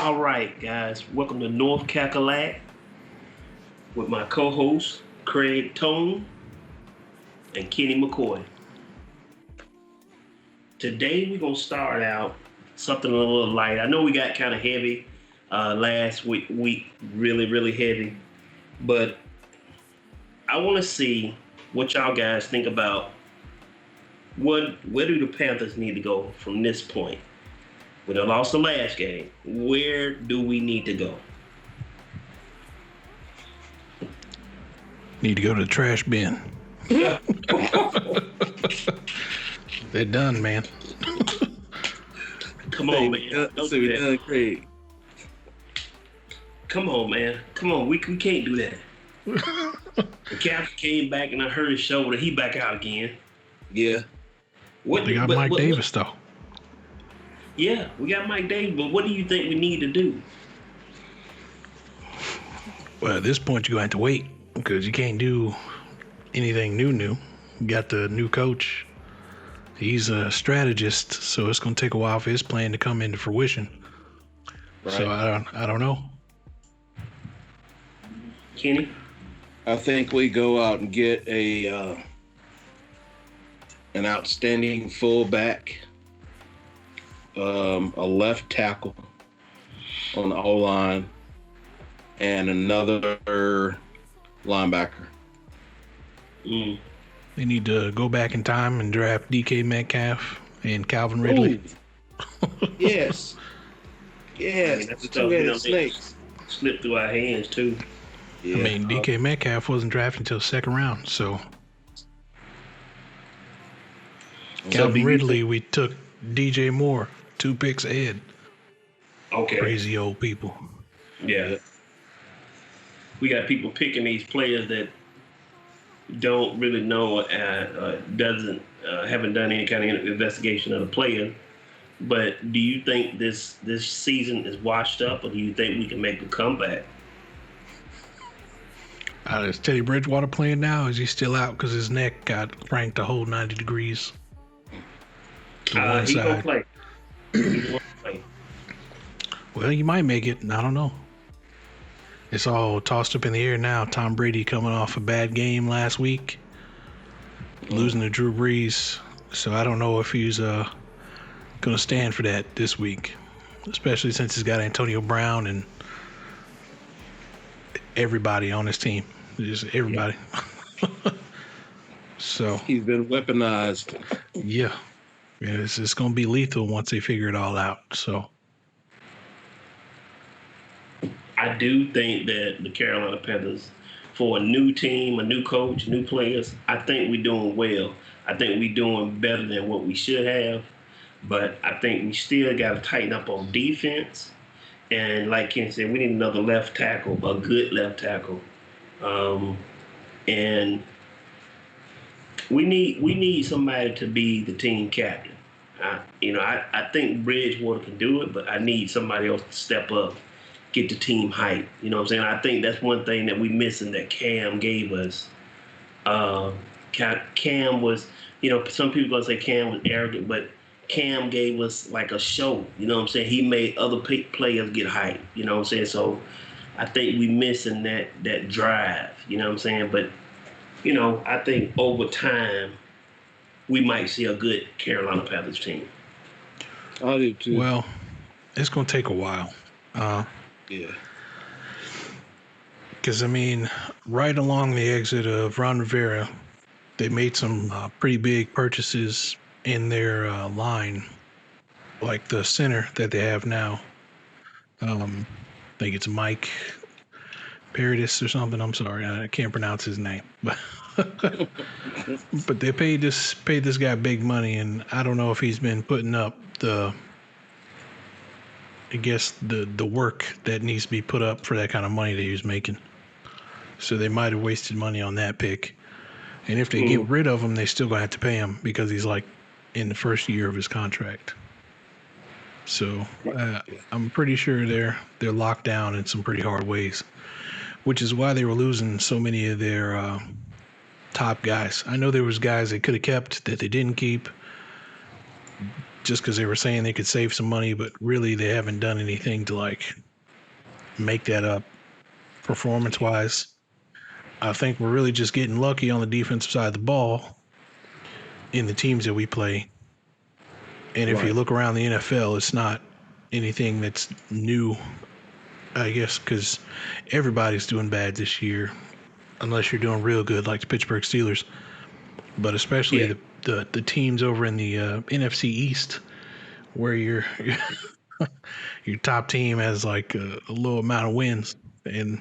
All right, guys, welcome to NorthKaKChat with my co-hosts Craig Tone and Kenny McKoy. Today we're gonna start out something a little light. I know we got kind of heavy last week, really heavy, but I want to see what y'all guys think about where do the Panthers need to go from this point? We done lost the last game. Where do we need to go? Need to go to the trash bin. They're done, man. Come on, man. Don't do that. Great. Come on, man. Come on. We can't do that. The captain came back and I heard his shoulder. He back out again. Yeah. They got Mike Davis, though. Yeah, we got Mike Davis, but what do you think we need to do? Well, at this point, you're going to have to wait because you can't do anything new. You got the new coach. He's a strategist, so it's going to take a while for his plan to come into fruition. Right. So I don't know. Kenny? I think we go out and get an outstanding fullback, a left tackle on the O-line, and another linebacker. Mm. They need to go back in time and draft DK Metcalf and Calvin Ridley. Yes. Yes. That's the tough. two-headed snakes. Slipped through our hands, too. Yeah. I mean, DK Metcalf wasn't drafted until second round, so. Calvin Ridley, we took DJ Moore, 2 picks ahead. Okay. Crazy old people. Yeah. We got people picking these players that don't really know, haven't done any kind of investigation of the player. But do you think this season is washed up, or do you think we can make a comeback? Is Teddy Bridgewater playing now? Is he still out because his neck got cranked a whole 90 degrees? To one He side. gonna play. He gonna play. Well, you might make it. I don't know. It's all tossed up in the air now. Tom Brady coming off a bad game last week, losing to Drew Brees. So I don't know if he's going to stand for that this week, especially since he's got Antonio Brown and everybody on his team. Just everybody. Yeah. So he's been weaponized. Yeah. It's going to be lethal once they figure it all out. So I do think that the Carolina Panthers, for a new team, a new coach, new players, I think we're doing well. I think we're doing better than what we should have. But I think we still got to tighten up on defense. And like Ken said, we need another left tackle, a good left tackle. And we need somebody to be the team captain. I think Bridgewater can do it, but I need somebody else to step up, get the team hype. You know what I'm saying? I think that's one thing that we missing that Cam gave us. Cam was, some people gonna say Cam was arrogant, but Cam gave us like a show. You know what I'm saying? He made other players get hype. You know what I'm saying? So I think we missing that drive. You know what I'm saying? But I think over time, we might see a good Carolina Panthers team. I do too. Well, it's going to take a while. Yeah. Because, right along the exit of Ron Rivera, they made some pretty big purchases in their line, like the center that they have now. I think it's Mike Paradis or something. I'm sorry, I can't pronounce his name, but they paid this guy big money, and I don't know if he's been putting up the work that needs to be put up for that kind of money that he was making. So they might have wasted money on that pick. And if they get rid of him, they still gonna have to pay him because he's like in the first year of his contract. So I'm pretty sure they're locked down in some pretty hard ways, which is why they were losing so many of their top guys. I know there was guys they could have kept that they didn't keep, just because they were saying they could save some money, but really they haven't done anything to like make that up performance-wise. I think we're really just getting lucky on the defensive side of the ball in the teams that we play. And if you look around the NFL, it's not anything that's new, I guess, because everybody's doing bad this year, unless you're doing real good, like the Pittsburgh Steelers. But especially the teams over in the NFC East, where your top team has like a low amount of wins, and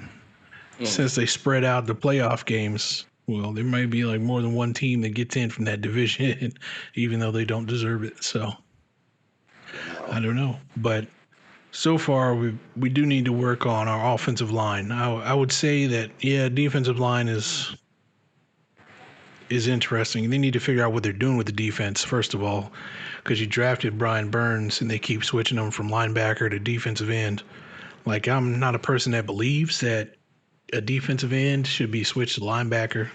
since they spread out the playoff games, well, there might be like more than one team that gets in from that division, even though they don't deserve it. So I don't know, but so far we do need to work on our offensive line. I would say that defensive line is interesting. They need to figure out what they're doing with the defense first of all, because you drafted Brian Burns and they keep switching them from linebacker to defensive end. Like, I'm not a person that believes that a defensive end should be switched to linebacker,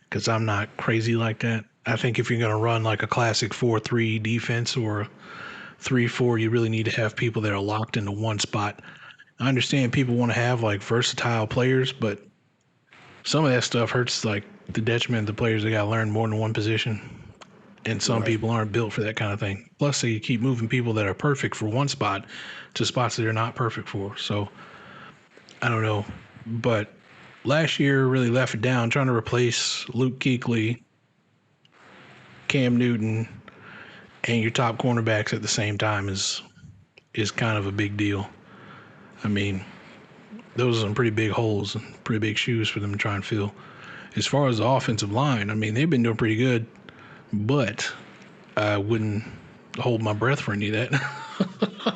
because I'm not crazy like that. I think if you're going to run like a classic 4-3 defense or a 3-4, you really need to have people that are locked into one spot. I understand people want to have like versatile players, but some of that stuff hurts like the detriment of the players. They got to learn more than one position. And some people aren't built for that kind of thing. Plus, they keep moving people that are perfect for one spot to spots that they're not perfect for. So, I don't know. But last year really left it down. Trying to replace Luke Kuechly, Cam Newton, and your top cornerbacks at the same time is kind of a big deal. I mean, those are some pretty big holes and pretty big shoes for them to try and fill. As far as the offensive line, I mean, they've been doing pretty good, but I wouldn't hold my breath for any of that,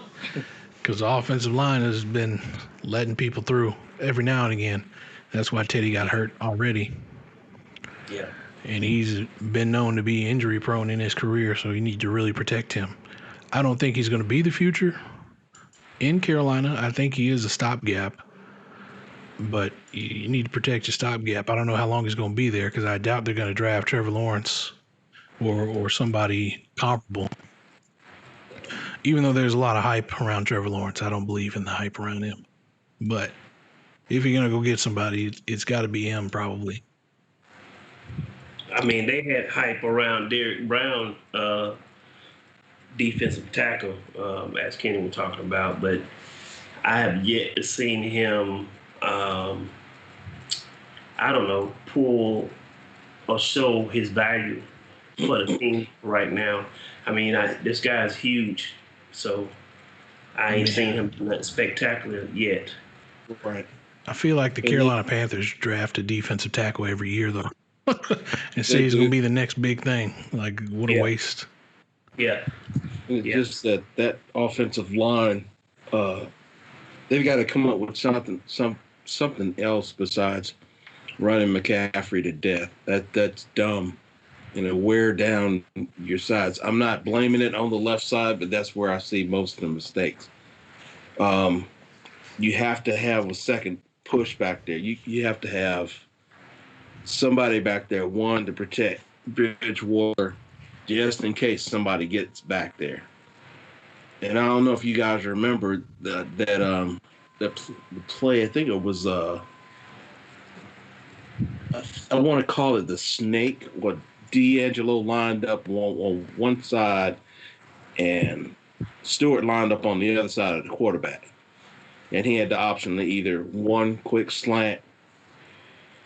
because the offensive line has been letting people through every now and again. That's why Teddy got hurt already. Yeah. And he's been known to be injury prone in his career, so you need to really protect him. I don't think he's going to be the future in Carolina. I think he is a stopgap, but you need to protect your stopgap. I don't know how long he's going to be there, because I doubt they're going to draft Trevor Lawrence or somebody comparable. Even though there's a lot of hype around Trevor Lawrence, I don't believe in the hype around him. But if you're going to go get somebody, it's got to be him probably. I mean, they had hype around Derrick Brown, defensive tackle, as Kenny was talking about, but I have yet to see him, I don't know, pull or show his value for the team right now. I mean, this guy's huge, so I ain't seen him do nothing spectacular yet. Right. I feel like the Carolina Panthers draft a defensive tackle every year, though, and say he's going to be the next big thing. Like, what a waste. Yeah. Just that offensive line, they've got to come up with something else besides running McCaffrey to death. That's dumb. Wear down your sides. I'm not blaming it on the left side, but that's where I see most of the mistakes. You have to have a second push back there. You have to have somebody back there, one, to protect Bridgewater, just in case somebody gets back there. And I don't know if you guys remember the play. I think it was I want to call it the snake. What D'Angelo lined up on one side, and Stewart lined up on the other side of the quarterback, and he had the option to either one quick slant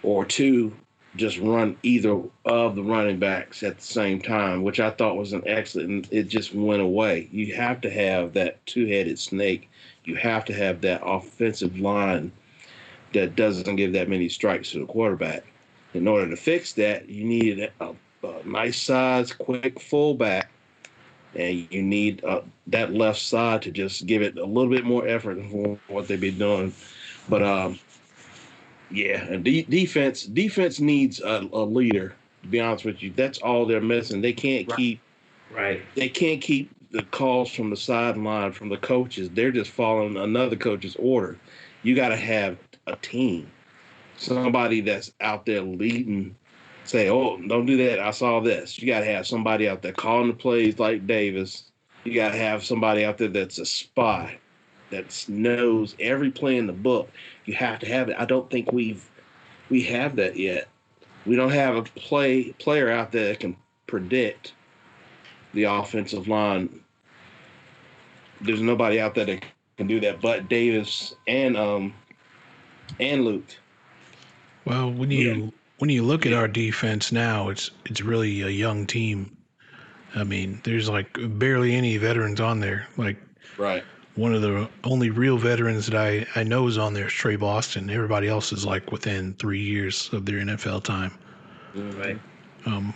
or two, just run either of the running backs at the same time, which I thought was an excellent. It just went away. You have to have that two-headed snake. You have to have that offensive line that doesn't give that many strikes to the quarterback. In order to fix that, you need a nice size, quick fullback, and you need that left side to just give it a little bit more effort for what they've been doing. But and defense needs a leader. To be honest with you, that's all they're missing. They can't keep They can't keep the calls from the sideline from the coaches. They're just following another coach's order. You got to have a team, somebody that's out there leading. Say, oh, don't do that. I saw this. You got to have somebody out there calling the plays like Davis, You got to have somebody out there that's a spy, that knows every play in the book. You have to have it. I don't think we have that yet. We don't have a player out there that can predict the offensive line. There's nobody out there that can do that but Davis and Luke. Well, when you look at our defense now, it's really a young team. I mean, there's like barely any veterans on there. Like Right. one of the only real veterans that I know is on there is Trey Boston. Everybody else is like within 3 years of their NFL time. Right.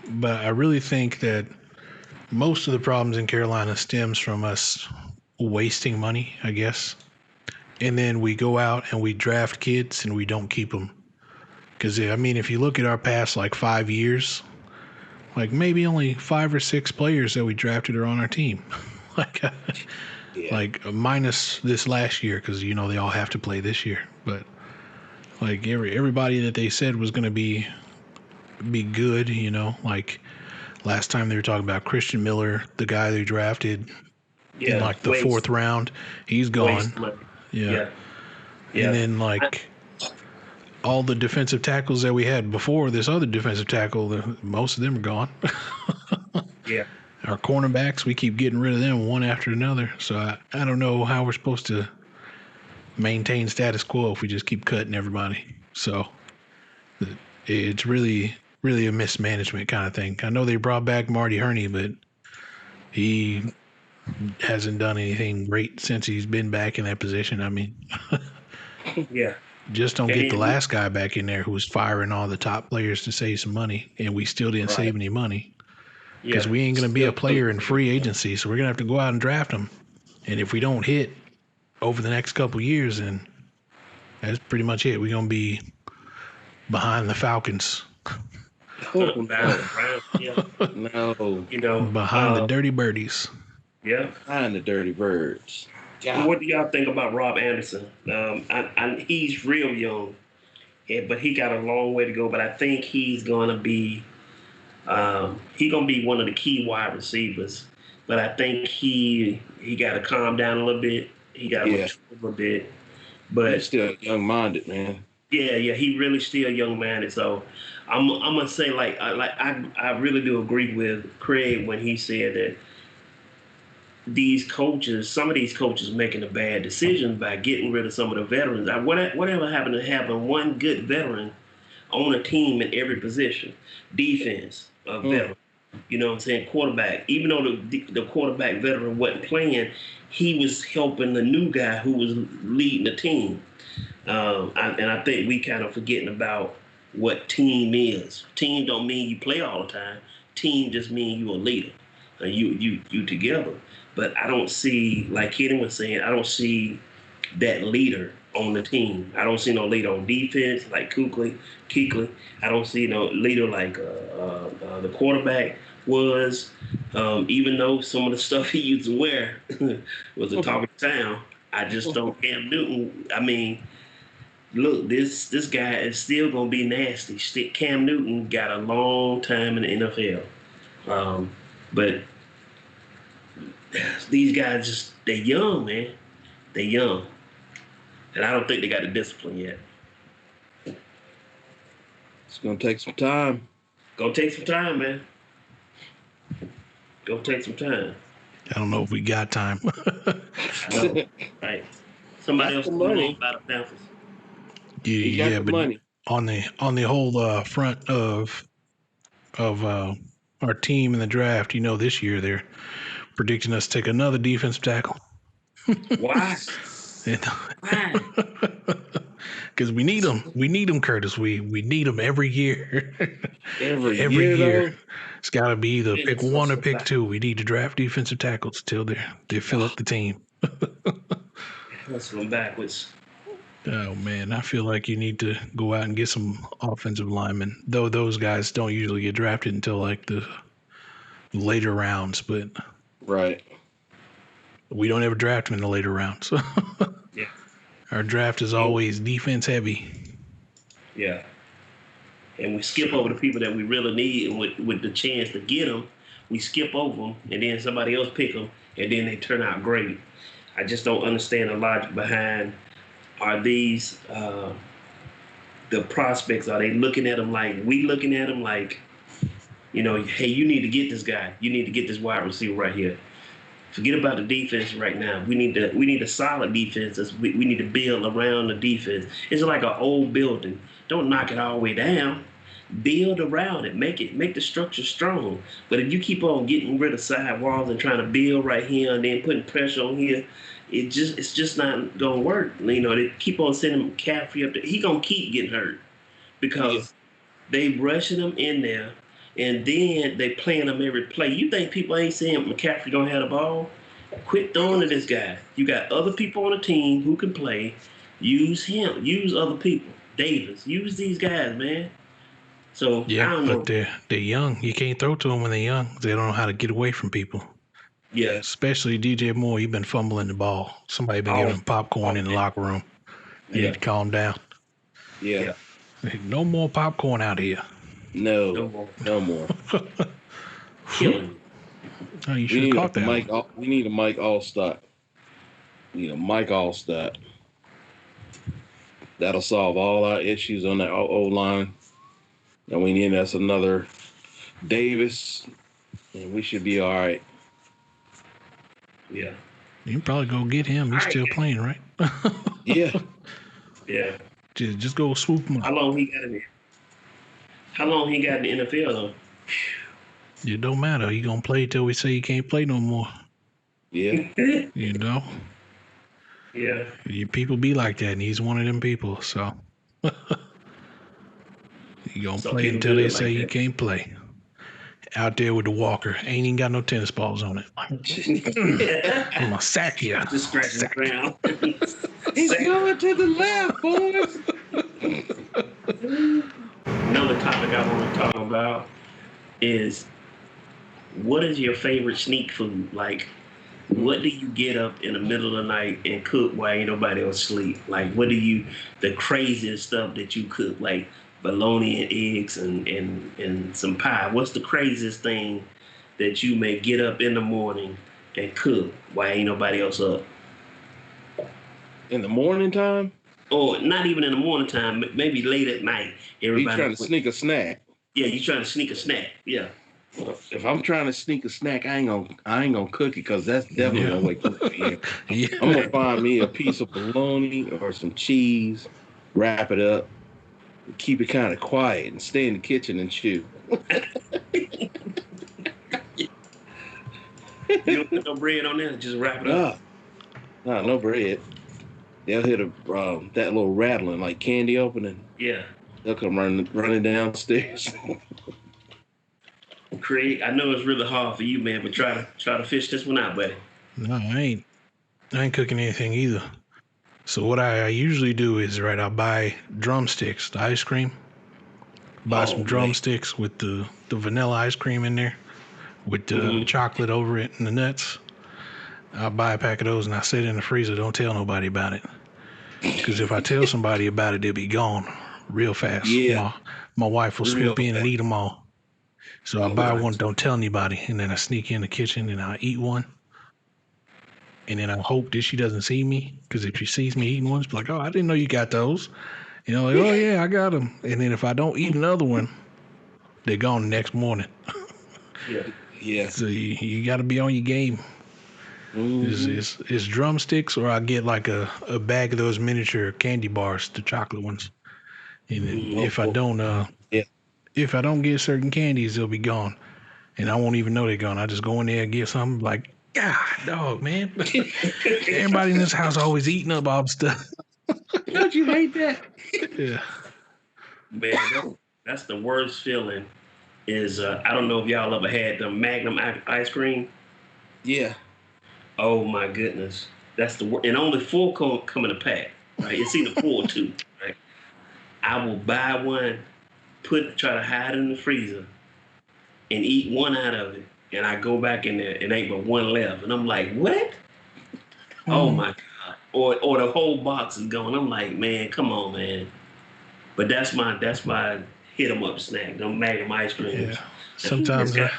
But I really think that most of the problems in Carolina stems from us wasting money, I guess. And then we go out and we draft kids and we don't keep them. Because, I mean, if you look at our past like 5 years, like maybe only 5 or 6 players that we drafted are on our team. Like minus this last year, because, you know, they all have to play this year. But like everybody that they said was going to be good, you know, like last time they were talking about Christian Miller, the guy they drafted in like the 4th round. He's gone. Yeah. And then like all the defensive tackles that we had before this other defensive tackle, most of them are gone. Yeah. Our cornerbacks, we keep getting rid of them one after another. So I don't know how we're supposed to maintain status quo if we just keep cutting everybody. So it's really a mismanagement kind of thing. I know they brought back Marty Herney, but he hasn't done anything great since he's been back in that position. I mean, yeah. Just don't get the last guy back in there who was firing all the top players to save some money, and we still didn't save any money because we ain't going to be a player in free agency, so we're going to have to go out and draft them. And if we don't hit over the next couple of years, then that's pretty much it. We're going to be behind the Falcons. No. You know, behind the Dirty Birdies. Yeah. Behind the Dirty Birds. Yeah. What do y'all think about Rob Anderson? He's real young, but he got a long way to go. But I think he's gonna be one of the key wide receivers. But I think he got to calm down a little bit. He got to mature a little bit. But he's still young-minded, man. Yeah, he really still young-minded. So I'm gonna say I really do agree with Craig when he said that some of these coaches making a bad decision by getting rid of some of the veterans. Whatever happened to having one good veteran on a team in every position? Defense, a veteran. You know what I'm saying? Quarterback. Even though the quarterback veteran wasn't playing, he was helping the new guy who was leading the team. And I think we kind of forgetting about what team is. Team don't mean you play all the time. Team just mean you a leader. You together. But I don't see, like Kenny was saying, I don't see that leader on the team. I don't see no leader on defense like Kuechly. I don't see no leader like the quarterback was. Even though some of the stuff he used to wear was the talk of the town, I just don't. Cam Newton, I mean, look, this guy is still going to be nasty. Cam Newton got a long time in the NFL. But these guys they're young, man. They're young. And I don't think they got the discipline yet. It's going to take some time. Gonna take some time, man. Gonna take some time. I don't know if we got time. I know. Right. Somebody else knows about the Panthers. Yeah, but money. on the whole front of our team in the draft, you know, this year they're predicting us to take another defensive tackle. Why? Why? Because we need them. We need them, Curtis. We need them every year. every year. Though? It's got to be either pick one or pick two. We need to draft defensive tackles till they fill up the team. Let's go backwards. Oh, man, I feel like you need to go out and get some offensive linemen, though those guys don't usually get drafted until like the later rounds, but right. We don't ever draft them in the later rounds. Yeah. Our draft is always defense heavy. Yeah. And we skip over the people that we really need, and with the chance to get them, we skip over them, and then somebody else pick them, and then they turn out great. I just don't understand the logic behind. Are these the prospects? Are they looking at them like we looking at them like, hey, you need to get this guy. You need to get this wide receiver right here. Forget about the defense right now. We need a solid defense. We need to build around the defense. It's like an old building. Don't knock it all the way down. Build around it. Make the structure strong. But if you keep on getting rid of side walls and trying to build right here and then putting pressure on here, it's just not gonna work. They keep on sending McCaffrey up there. He gonna keep getting hurt because they rushing him in there, and then they playing him every play. You think people ain't saying McCaffrey gonna have the ball? Quit throwing to this guy. You got other people on the team who can play. Use him. Use other people. Davis. Use these guys, man. So I don't know. But they're young. You can't throw to them when they're young. They don't know how to get away from people. Yeah. Especially DJ Moore. You've been fumbling the ball. Somebody been giving him popcorn in the locker room. You need to calm down. Yeah. No more popcorn out here. No more. Killing. Oh, you should have caught that. We need a Mike Allstott. We need a Mike Allstott. That'll solve all our issues on that O-line. And we need us another Davis, and we should be all right. Yeah. You can probably go get him. He's still playing, right? Yeah. Yeah. Just go swoop him up. How long he got in the NFL though? It don't matter. He gonna play till we say he can't play no more. Yeah. Yeah. People be like that, and he's one of them people. So he gonna play until they say he can't play. Out there with the walker, ain't even got no tennis balls on it. I'm gonna sack you. Just scratching the ground. He's going to the left, boys. Another topic I want to talk about is, what is your favorite sneak food? Like, what do you get up in the middle of the night and cook while ain't nobody else sleep? Like, the craziest stuff that you cook, like bologna and eggs and some pie. What's the craziest thing that you may get up in the morning and cook while ain't nobody else up? In the morning time? Or not even in the morning time, maybe late at night. He's trying to sneak a snack. Yeah, you trying to sneak a snack. Yeah. If I'm trying to sneak a snack, I ain't gonna cook it, because that's definitely gonna wake up me. I'm gonna find me a piece of bologna or some cheese, wrap it up, keep it kind of quiet, and stay in the kitchen and chew. You don't put no bread on there, just wrap it up. No bread. They'll hear that little rattling like candy opening. Yeah. They'll come running downstairs. Craig, I know it's really hard for you, man, but try to fish this one out, buddy. No, I ain't cooking anything either. So what I usually do is, I buy drumsticks, the ice cream. Buy some drumsticks with the vanilla ice cream in there, with the chocolate over it and the nuts. I'll buy a pack of those and I set it in the freezer. Don't tell nobody about it. Because if I tell somebody about it, they'll be gone real fast. Yeah. My wife will swoop in and eat them all. So I buy one, don't tell anybody, and then I sneak in the kitchen and I eat one. And then I hope that she doesn't see me, because if she sees me eating one, she'll be like, "Oh, I didn't know you got those." Oh yeah, I got them. And then if I don't eat another one, they're gone the next morning. Yeah. So you got to be on your game. It's drumsticks, or I get like a bag of those miniature candy bars, the chocolate ones. And if I don't get certain candies, they'll be gone, and I won't even know they're gone. I just go in there and get something, like, God, dog, man. Everybody in this house always eating up all the stuff. Don't you hate that? Yeah. Man, that's the worst feeling. Is I don't know if y'all ever had the Magnum ice cream. Yeah. Oh my goodness, that's the worst. And only 4 come in a pack, right? It's either 4 or 2, right? I will buy one, try to hide it in the freezer, and eat one out of it. And I go back in there and ain't but one left. And I'm like, what? Oh my God. Or the whole box is gone. I'm like, man, come on, man. But that's my hit 'em up snack, them Magnum ice creams. Yeah.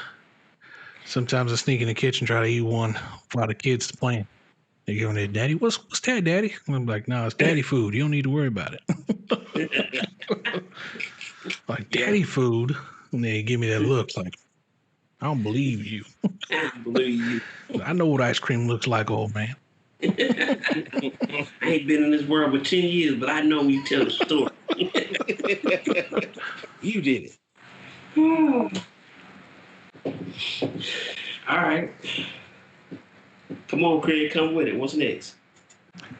Sometimes I sneak in the kitchen, try to eat one while the kids are playing. They go in there, Daddy, what's that, Daddy? And I'm like, no, it's Daddy food. You don't need to worry about it. Like, Daddy food? And they give me that look like, I don't believe you. I believe you. I know what ice cream looks like, old man. I ain't been in this world for 10 years, but I know you tell the story. You did it. All right. Come on, Craig, come with it. What's next?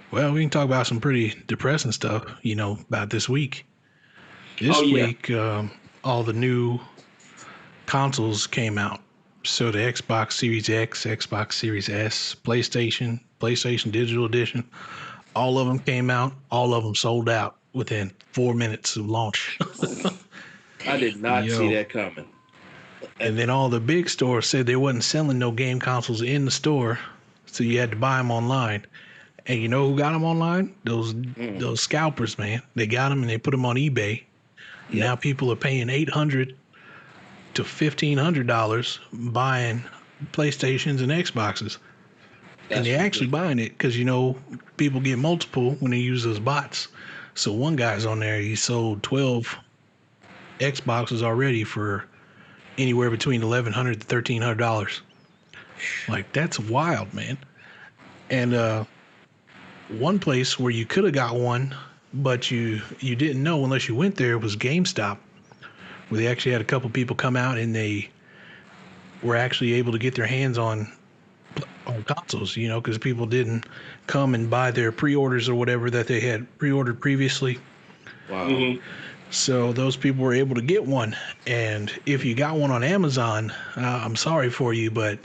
Well, we can talk about some pretty depressing stuff, about this week. This week, all the new consoles came out. So the Xbox Series X, Xbox Series S, PlayStation Digital Edition, all of them came out. All of them sold out within 4 minutes of launch. I did not see that coming. And then all the big stores said they wasn't selling no game consoles in the store, so you had to buy them online. And you know who got them online? Those scalpers, man. They got them and they put them on eBay. Yep. Now people are paying $800 to $1,500 buying PlayStations and Xboxes. And they're actually buying it because, people get multiple when they use those bots. So one guy's on there, he sold 12 Xboxes already for anywhere between $1,100 to $1,300. Like, that's wild, man. And one place where you could have got one, but you didn't know unless you went there, was GameStop, where they actually had a couple people come out and they were actually able to get their hands on consoles, because people didn't come and buy their pre-orders or whatever that they had pre-ordered previously. Wow. Mm-hmm. So those people were able to get one. And if you got one on Amazon, I'm sorry for you, but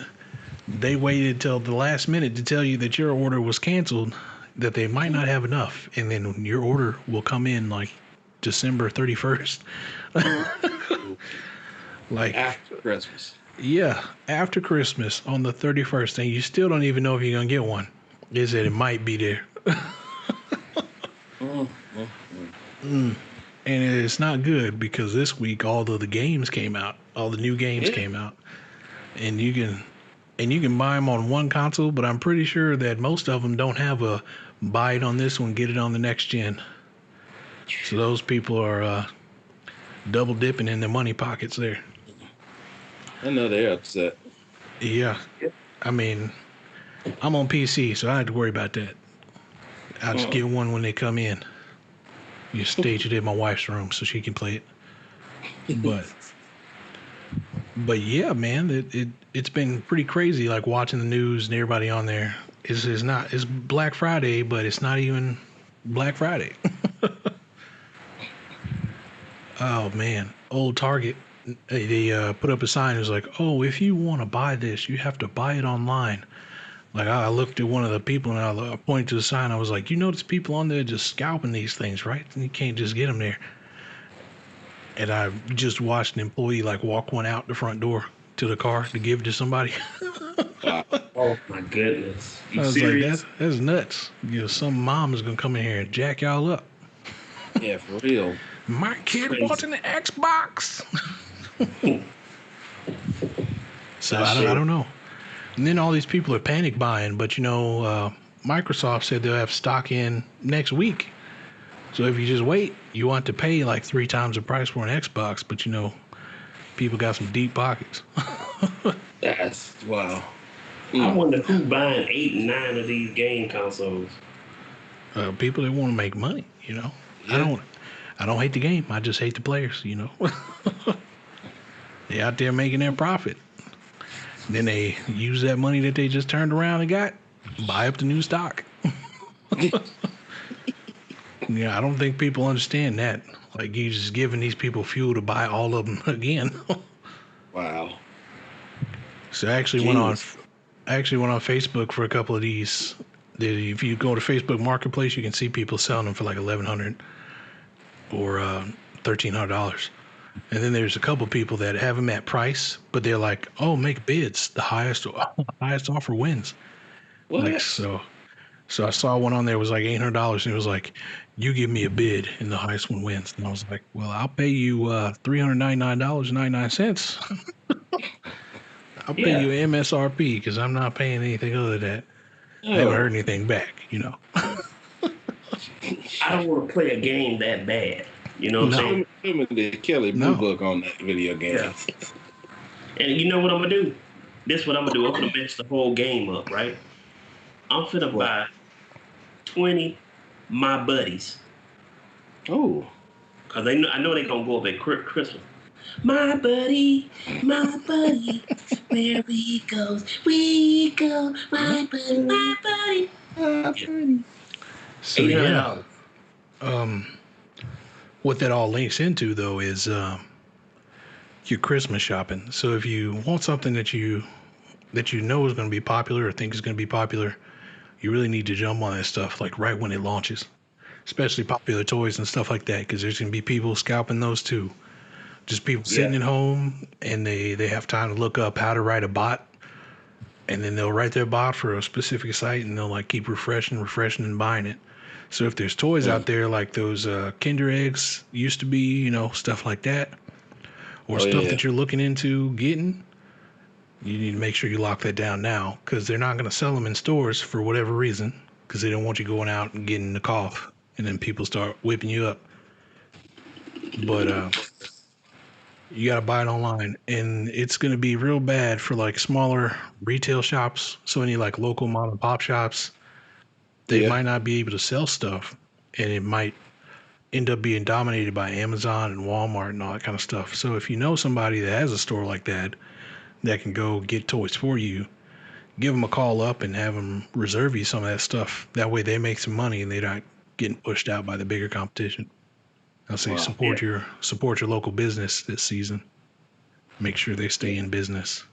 they waited till the last minute to tell you that your order was canceled, that they might not have enough. And then your order will come in like December 31st. Like after Christmas. Yeah, after Christmas on the 31st, and you still don't even know if you're going to get one. Is that it might be there. And it's not good because this week all of the games came out. All the new games came out. And you can buy them on one console, but I'm pretty sure that most of them don't have a buy it on this one, get it on the next gen. So those people are double dipping in their money pockets there. I know they're upset. Yeah. I mean, I'm on PC, so I don't have to worry about that. I'll just get one when they come in. You stage it in my wife's room so she can play it. But yeah, man, it's been pretty crazy, like watching the news and everybody on there. It's Black Friday, but it's not even Black Friday. Oh man, old Target. They put up a sign. It was like, oh, if you want to buy this, you have to buy it online. Like, I looked at one of the people and I pointed to the sign. I was like, you notice people on there just scalping these things, right? And you can't just get them there. And I just watched an employee like walk one out the front door to the car to give it to somebody. Oh my goodness! I was serious? Like, that's nuts. Some mom is gonna come in here and jack y'all up. Yeah, for real. My kid wants an Xbox. So I don't know. And then all these people are panic buying, but Microsoft said they'll have stock in next week. So if you just wait, you want to pay like 3 times the price for an Xbox, but people got some deep pockets. That's wow. I wonder who's buying 8 and 9 of these game consoles. People that want to make money, Yeah. I don't hate the game. I just hate the players, They out there making their profit. Then they use that money that they just turned around and got, buy up the new stock. Yeah, I don't think people understand that. Like, you just giving these people fuel to buy all of them again. Wow. So I actually went on Facebook for a couple of these. If you go to Facebook Marketplace, you can see people selling them for like $1,100 or $1,300. And then there's a couple people that have them at price, but they're like, "Oh, make bids. The highest offer wins." What? Like, so I saw one on there was like $800, and it was like, "You give me a bid, and the highest one wins." And I was like, "Well, I'll pay you $399.99." I'll pay you MSRP because I'm not paying anything other than that. I haven't heard anything back, you know. I don't want to play a game that bad. You know what I'm saying? Him and the Kelly Blue Book on that video game. Yeah. And you know what I'm going to do? This is what I'm going to do. I'm going to mess the whole game up, right? I'm finna buy 20 my buddies. Oh. Because I know they're going to go up at Christmas. My buddy, where we go, my buddy. So yeah, what that all links into though is your Christmas shopping. So if you want something that you know is going to be popular or think is going to be popular, you really need to jump on that stuff like right when it launches, especially popular toys and stuff like that, because there's going to be people scalping those too. Just people sitting at home and they have time to look up how to write a bot, and then they'll write their bot for a specific site and they'll like keep refreshing and buying it. So if there's toys out there like those Kinder eggs used to be, you know, stuff like that, or stuff that you're looking into getting, you need to make sure you lock that down now, because they're not going to sell them in stores for whatever reason, because they don't want you going out and getting the cough and then people start whipping you up. But you got to buy it online, and it's going to be real bad for like smaller retail shops. So any like local mom and pop shops, they might not be able to sell stuff, and it might end up being dominated by Amazon and Walmart and all that kind of stuff. So if you know somebody that has a store like that can go get toys for you, give them a call up and have them reserve you some of that stuff. That way they make some money and they're not getting pushed out by the bigger competition. I'll say support your local business this season. Make sure they stay in business.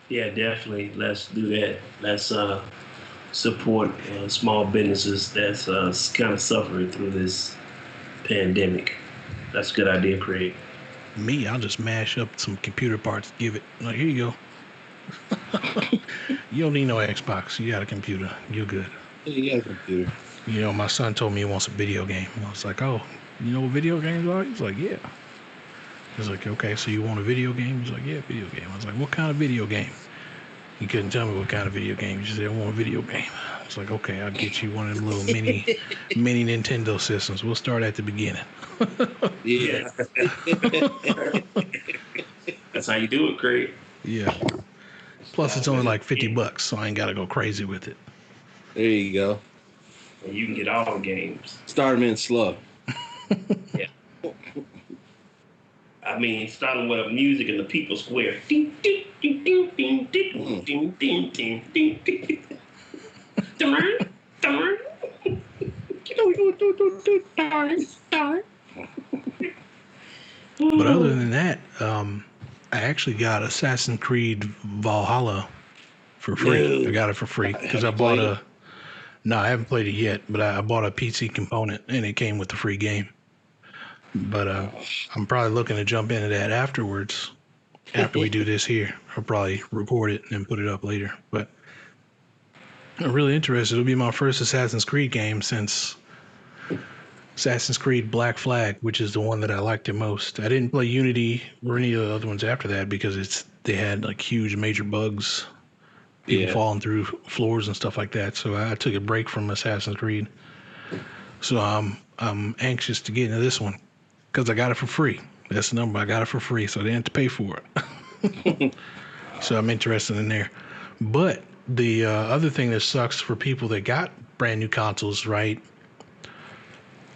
Yeah, definitely. Let's do that. Let's support small businesses that's kind of suffering through this pandemic. That's a good idea, Craig. Me, I'll just mash up some computer parts, give it. Like, here you go. You don't need no Xbox. You got a computer. You're good. Yeah, you got a computer. You know, my son told me he wants a video game. I was like, oh, you know what video games are? He's like, yeah. He's like, okay, so you want a video game? He's like, yeah, video game. I was like, what kind of video game? He couldn't tell me what kind of video game. He just said, I want a video game. I was like, okay, I'll get you one of them little mini Nintendo systems. We'll start at the beginning. Yeah. That's how you do it, Craig. Yeah. Plus, it's only like $50, so I ain't got to go crazy with it. There you go. And you can get all the games. Start them in slow. Yeah. I mean, starting with music in the People Square. But other than that, I actually got Assassin's Creed Valhalla for free. No. I got it for free because I bought a... No, I haven't played it yet, but I bought a PC component, and it came with the free game. But I'm probably looking to jump into that afterwards. After we do this here, I'll probably record it and put it up later. But I'm really interested. It'll be my first Assassin's Creed game since Assassin's Creed Black Flag, which is the one that I liked the most. I didn't play Unity or any of the other ones after that because they had like huge major bugs, people falling through floors and stuff like that. So I took a break from Assassin's Creed. So I'm anxious to get into this one because I got it for free. That's the number. I got it for free, so I didn't have to pay for it. So I'm interested in there. But the other thing that sucks for people that got brand new consoles, right?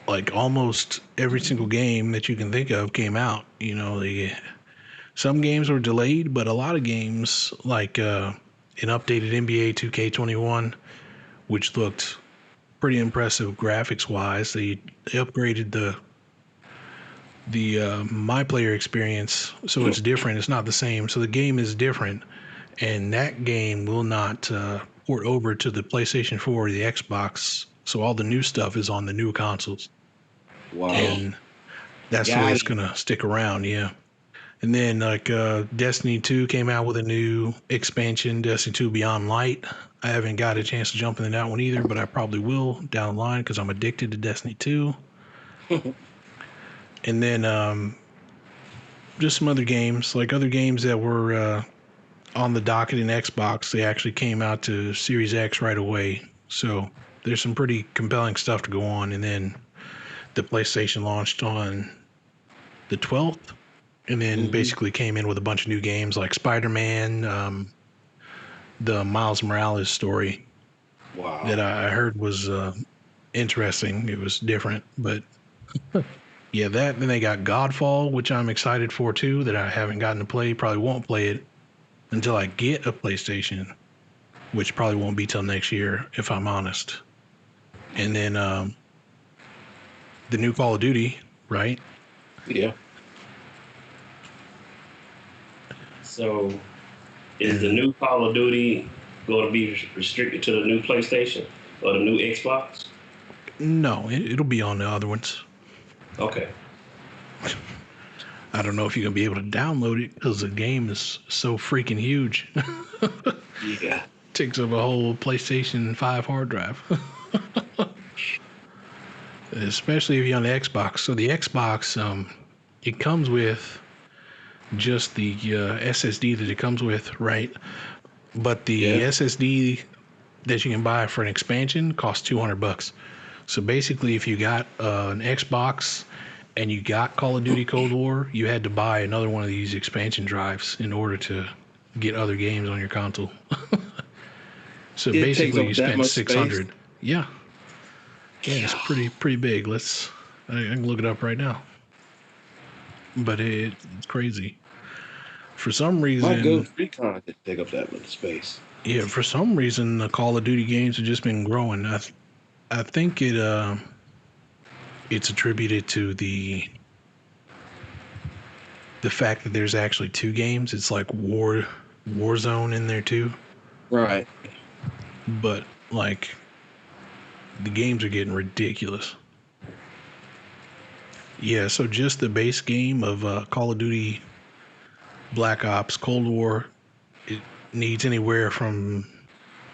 Like almost every single game that you can think of came out. You know, some games were delayed, but a lot of games, like an updated NBA 2K21, which looked pretty impressive graphics-wise. They upgraded the My Player experience, so it's different. It's not the same. So the game is different, and that game will not port over to the PlayStation 4 or the Xbox. So all the new stuff is on the new consoles. Wow. And that's the way it's going to stick around, yeah. And then like Destiny 2 came out with a new expansion, Destiny 2 Beyond Light. I haven't got a chance to jump into that one either, but I probably will down the line because I'm addicted to Destiny 2. And then just some other games, like other games that were on the docket in Xbox, they actually came out to Series X right away. So there's some pretty compelling stuff to go on. And then the PlayStation launched on the 12th, and then basically came in with a bunch of new games like Spider-Man, the Miles Morales story that I heard was interesting. It was different, but yeah, that. Then they got Godfall, which I'm excited for too, that I haven't gotten to play. Probably won't play it until I get a PlayStation, which probably won't be till next year, if I'm honest. And then the new Call of Duty, right? Yeah. So, is the new Call of Duty going to be restricted to the new PlayStation or the new Xbox? No, it'll be on the other ones. Okay. I don't know if you're going to be able to download it because the game is so freaking huge. Yeah. Takes up a whole PlayStation 5 hard drive. Especially if you're on the Xbox. So the Xbox, it comes with just the SSD that it comes with, right? But the SSD that you can buy for an expansion costs $200. So basically, if you got an Xbox and you got Call of Duty Cold War, you had to buy another one of these expansion drives in order to get other games on your console. So basically, you spent $600. Yeah, it's pretty big. I can look it up right now. But it's crazy. For some reason, My Ghost Recon didn't take up that much space. Yeah, for some reason, the Call of Duty games have just been growing. I think it's attributed to the fact that there's actually two games. It's like Warzone in there too. Right. But like the games are getting ridiculous. Yeah, so just the base game of Call of Duty Black Ops Cold War, it needs anywhere from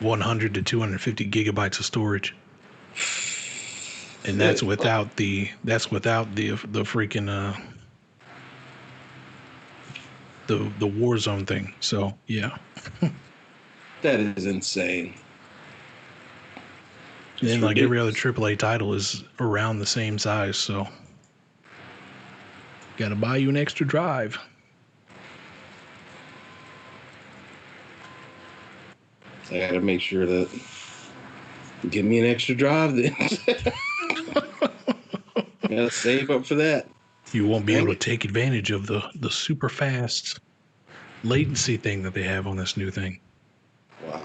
100 to 250 gigabytes of storage. And that's without the freaking the Warzone thing. So yeah. That is insane. And then like every other AAA title is around the same size, so gotta buy you an extra drive. So I gotta make sure that give me an extra drive then. Gotta save up for that. You won't be able to take advantage of the super fast latency thing that they have on this new thing. Wow.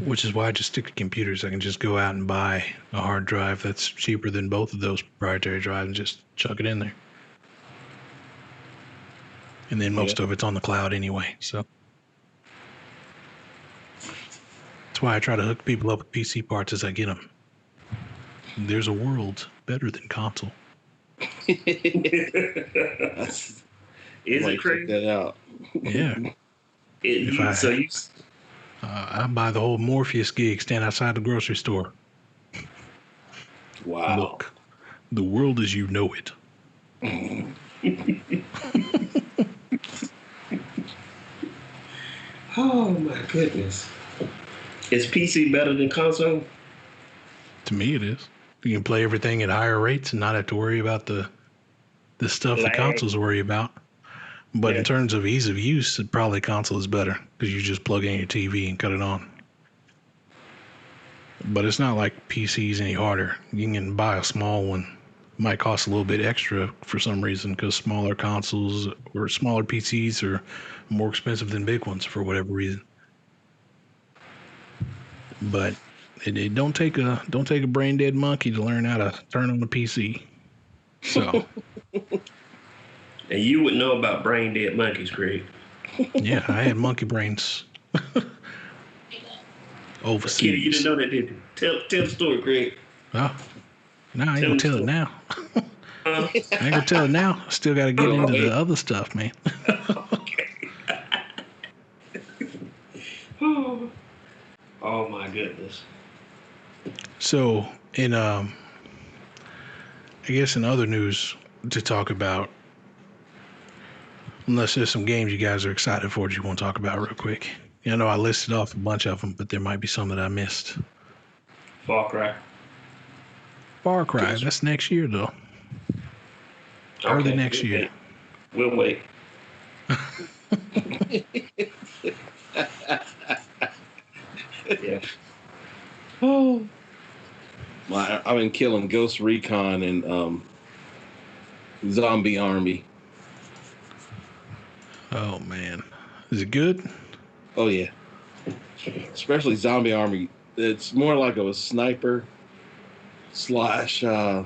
Which is why I just stick to computers. I can just go out and buy a hard drive that's cheaper than both of those proprietary drives and just chuck it in there. And then most of it's on the cloud anyway, so. That's why I try to hook people up with PC parts as I get them. There's a world better than console. Is it crazy? Check that out. Yeah. I buy the whole Morpheus gig, stand outside the grocery store. Wow. Look, the world as you know it. Oh my goodness. Is PC better than console? To me, it is. You can play everything at higher rates and not have to worry about the stuff the consoles worry about. But in terms of ease of use, probably console is better because you just plug in your TV and cut it on. But it's not like PC's any harder. You can buy a small one. Might cost a little bit extra for some reason because smaller consoles or smaller PCs are more expensive than big ones for whatever reason. But it don't take a brain dead monkey to learn how to turn on a PC. So. And you would know about brain dead monkeys, Greg. Yeah, I had monkey brains. Overseas. Kitty, you didn't know that, did you? Tell the story, Greg. Oh, no, I ain't gonna tell it now. I ain't gonna tell it now. I still gotta get into the other stuff, man. Okay. Oh my goodness. So, in I guess in other news to talk about, Unless there's some games you guys are excited for that you want to talk about real quick. I know I listed off a bunch of them, but there might be some that I missed. Far Cry. Far Cry, that's next year, though. Early next year. We'll wait. Yeah. Oh. I've been killing Ghost Recon and Zombie Army. Oh, man. Is it good? Oh, yeah. Especially Zombie Army. It's more like a sniper slash... yeah,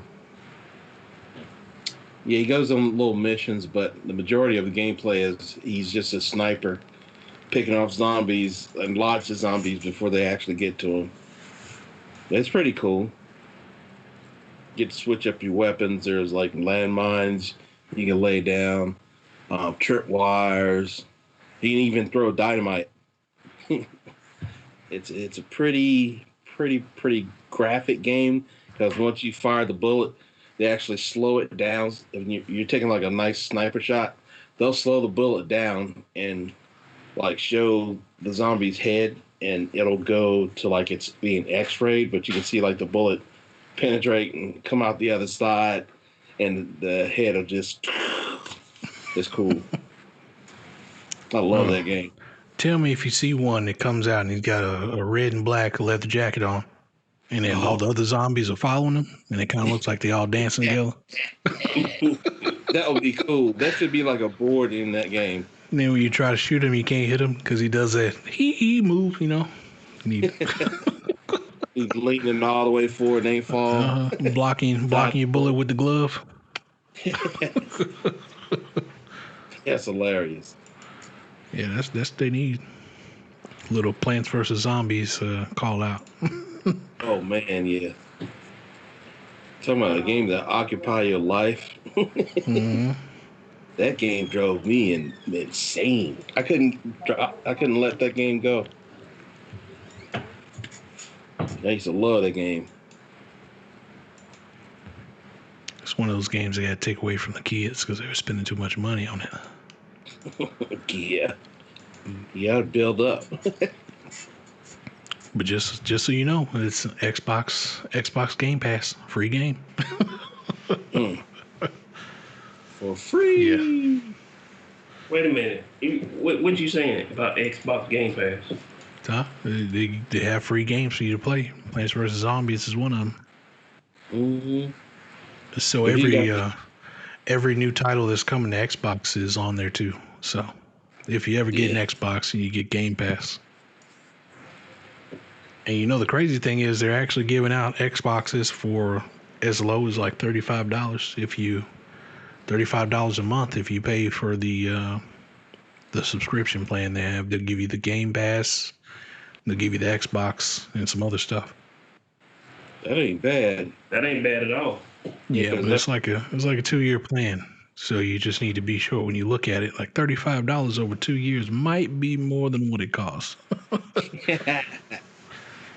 he goes on little missions, but the majority of the gameplay is he's just a sniper picking off zombies and lots of zombies before they actually get to him. It's pretty cool. Get to switch up your weapons. There's like landmines you can lay down, trip wires. You can even throw dynamite. It's a pretty graphic game because once you fire the bullet, they actually slow it down. If you're taking like a nice sniper shot, they'll slow the bullet down and like show the zombie's head, and it'll go to like it's being x-rayed, but you can see like the bullet penetrate and come out the other side, and the head will just... It's cool. I love that game. Tell me if you see one that comes out and he's got a red and black leather jacket on, and then all the other zombies are following him, and it kind of looks like they all dancing together. That would be cool. That should be like a board in that game. And then when you try to shoot him, you can't hit him because he does that he move, you know. He's leaning all the way forward and ain't fall. Blocking your bullet with the glove. That's hilarious. Yeah, that's what they need. Little Plants vs. Zombies call out. Oh, man, yeah. Talking about a game that occupy your life. Mm-hmm. That game drove me insane. I couldn't let that game go. I used to love that game. It's one of those games they got to take away from the kids because they were spending too much money on it. Yeah. You got to build up. But just so you know, it's Xbox Game Pass, free game. For free. Yeah. Wait a minute. What you saying about Xbox Game Pass? Huh? They have free games for you to play. Plants vs. Zombies is one of them. Mm-hmm. So every new title that's coming to Xbox is on there too. So if you ever get an Xbox, you get Game Pass. And you know the crazy thing is they're actually giving out Xboxes for as low as like $35 $35 a month if you pay for the subscription plan they have. They'll give you the Game Pass, they'll give you the Xbox and some other stuff. That ain't bad. That ain't bad at all. Yeah, but it's like a 2-year plan. So you just need to be sure when you look at it, like $35 over 2 years might be more than what it costs.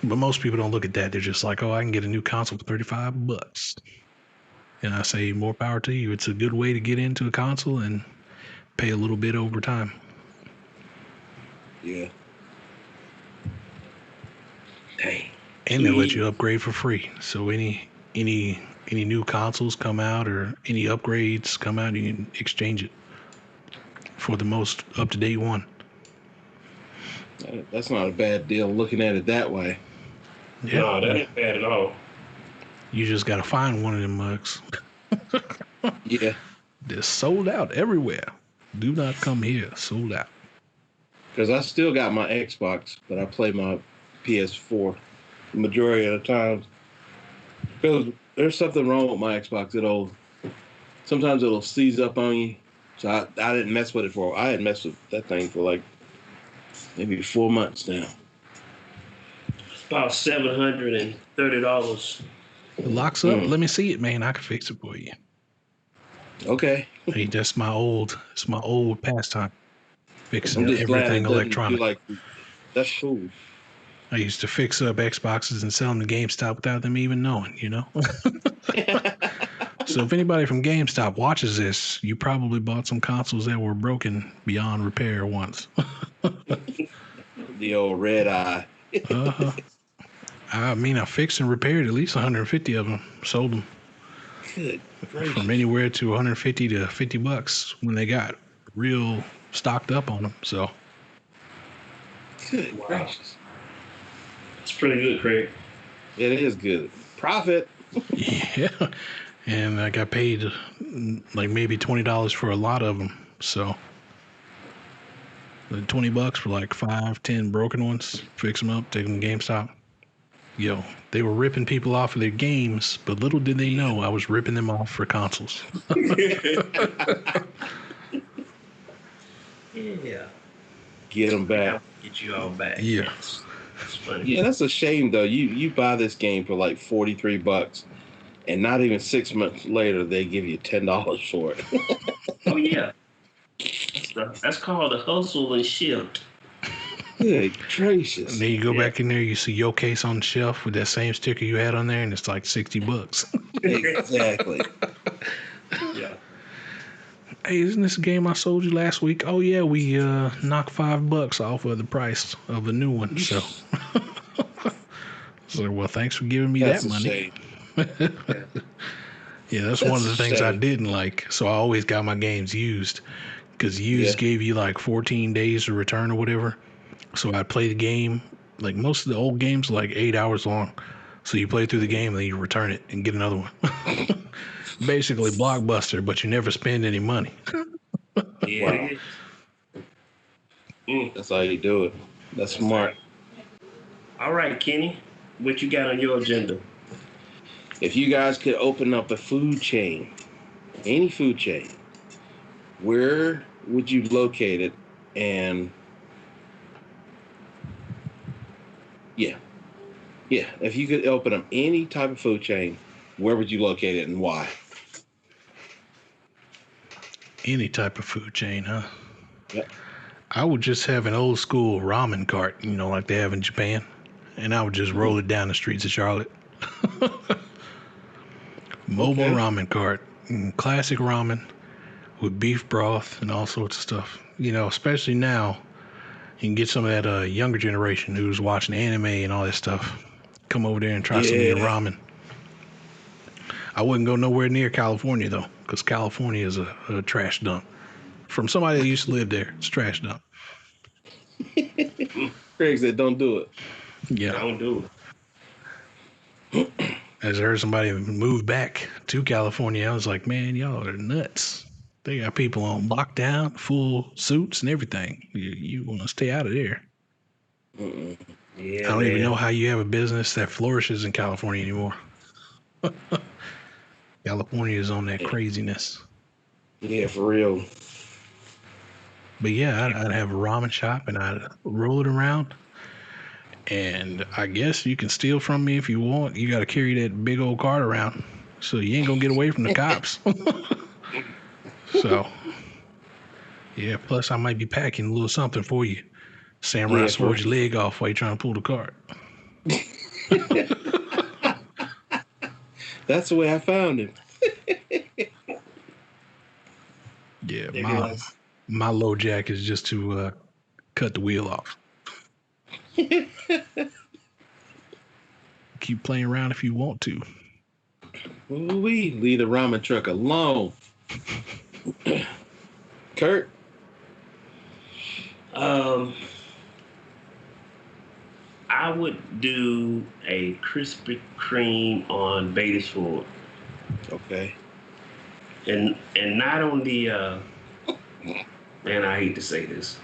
But most people don't look at that. They're just like, oh, I can get a new console for $35. And I say, more power to you. It's a good way to get into a console and pay a little bit over time. Yeah. Dang. And they let you upgrade for free. So any new consoles come out or any upgrades come out, you can exchange it for the most up-to-date one. That's not a bad deal looking at it that way. Yeah. No, that ain't bad at all. You just got to find one of them mugs. Yeah. They're sold out everywhere. Do not come here. Sold out. Because I still got my Xbox, but I play my PS4 the majority of the times. Because there's something wrong with my Xbox. Sometimes it'll seize up on you. So I didn't mess with it for. I had messed with that thing for like maybe 4 months now. It's about $730. It locks up. Let me see it, man. I can fix it for you. Okay. Hey, it's my old pastime. Fixing I'm just everything glad it electronic. That's cool. I used to fix up Xboxes and sell them to GameStop without them even knowing, you know? So if anybody from GameStop watches this, you probably bought some consoles that were broken beyond repair once. The old red eye. Uh-huh. I mean, I fixed and repaired at least 150 of them. Sold them Good gracious. from anywhere to 150 to $50 when they got real stocked up on them. So Good gracious. It's pretty good, Craig. It is good. Profit. yeah, and I got paid like maybe $20 for a lot of them. So $20 for like 5-10 broken ones. Fix them up, take them to GameStop. Yo, they were ripping people off of their games, but little did they know I was ripping them off for consoles. Yeah. Get them back. Get you all back. Yeah. That's funny. Yeah, that's a shame though. You buy this game for like $43, and not even 6 months later they give you $10 for it. Oh yeah. That's called a hustle and shift. Good gracious. And then you go back in there, you see your case on the shelf with that same sticker you had on there, and it's like $60. Exactly. Yeah. Hey, isn't this a game I sold you last week? Oh yeah, we knocked $5 off of the price of a new one. So, well, thanks for giving me That's that a money. shame. Yeah, that's one of the That's a things I shame. didn't like. So I always got my games used, because used gave you like 14 days to return or whatever. So I'd play the game. Like most of the old games, like 8 hours long. So you play through the game, and then you return it and get another one. Basically Blockbuster, but you never spend any money. Yeah. Wow. It is. That's how you do it. That's smart. All right, Kenny. What you got on your agenda? If you guys could open up a food chain, any food chain, where would you locate it? And yeah, if you could open up any type of food chain, where would you locate it and why? Any type of food chain, huh? Yep. I would just have an old school ramen cart, like they have in Japan. And I would just roll it down the streets of Charlotte. Mobile ramen cart. Classic ramen with beef broth and all sorts of stuff. Especially now, you can get some of that younger generation who's watching anime and all that stuff. Come over there and try some of your ramen. I wouldn't go nowhere near California, though, because California is a trash dump. From somebody that used to live there, it's a trash dump. Craig said, don't do it. Yeah. Don't do it. As I heard somebody move back to California, I was like, man, y'all are nuts. They got people on lockdown, full suits and everything. You want to stay out of there. Mm-mm. Yeah, I don't even know how you have a business that flourishes in California anymore. California is on that craziness. Yeah, for real. But yeah, I'd have a ramen shop and I'd roll it around. And I guess you can steal from me if you want. You got to carry that big old cart around, so you ain't gonna get away from the cops. So, yeah. Plus, I might be packing a little something for you. Samurai sword your leg off while you're trying to pull the cart. That's the way I found him. Yeah, my low jack is just to cut the wheel off. Keep playing around if you want to. Ooh-wee, leave the ramen truck alone. Kurt? I would do a Krispy Kreme on Beatty's Ford. Okay. And not on the man, I hate to say this,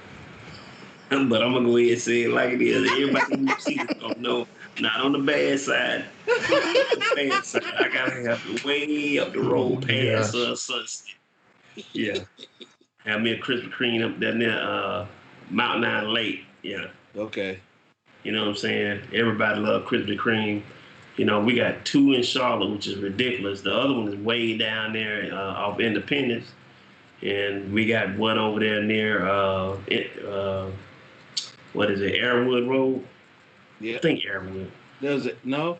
but I'm gonna go ahead and say it like it is. Everybody who sees it don't know. Not on the bad side. The bad side. I gotta have to way up the road past Sunset. Yeah. Have me a Krispy Kreme up there near Mountain Island Lake. Yeah. Okay. You know what I'm saying? Everybody love Krispy Kreme. We got 2 in Charlotte, which is ridiculous. The other one is way down there off Independence. And we got one over there near, what is it, Airwood Road? Yeah. I think Airwood. Does it? No?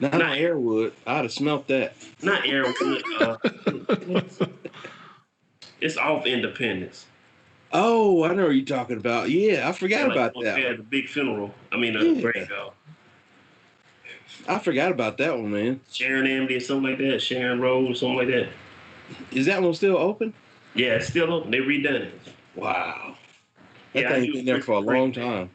Not Not on Airwood. I'd have smelt that. not Airwood. It's off Independence. Oh, I know what you're talking about. Yeah, I Yeah, forgot like about that. the big funeral. I mean, Yeah. graveyard. I forgot about that one, man. Sharon Amity or something like that. Sharon Road or something like that. Is that one still open? Yeah, it's still open. They redone it. Wow. That Yeah, I thing's use been there for a long time.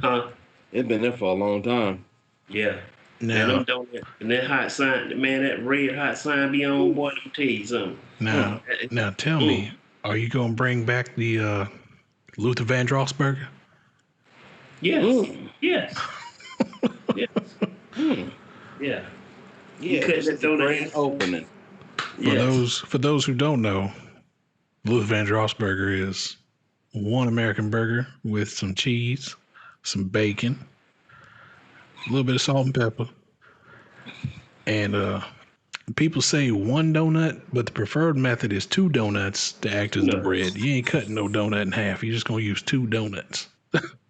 Huh? It's been there for a long time. Yeah. Man, Now, them donuts. And that hot sign, man, that red hot sign be on, boy, let me tell you something. now, tell me, are you gonna bring back the Luther Vandross burger? Yes. Mm. Yes. Yes. Mm. Yeah. Yeah, cut this that is the donut grand in. opening. For those who don't know, Luther Vandross burger is one American burger with some cheese, some bacon, a little bit of salt and pepper, and people say one donut, but the preferred method is two donuts to act as the bread. You ain't cutting no donut in half. You're just gonna use two donuts.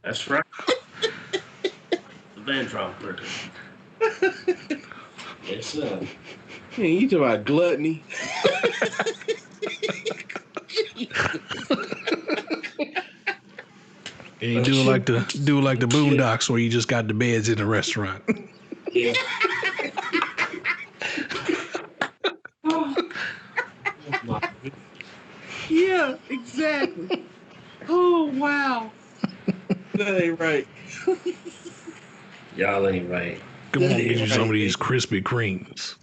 That's right. The Van Trump burger. Yes, sir. Man, you talking about gluttony? And you do like the Boondocks where you just got the beds in the restaurant. Yeah. Yeah, exactly. Oh, wow. That ain't right. Y'all ain't right. Come on, get you some of these Krispy Kremes.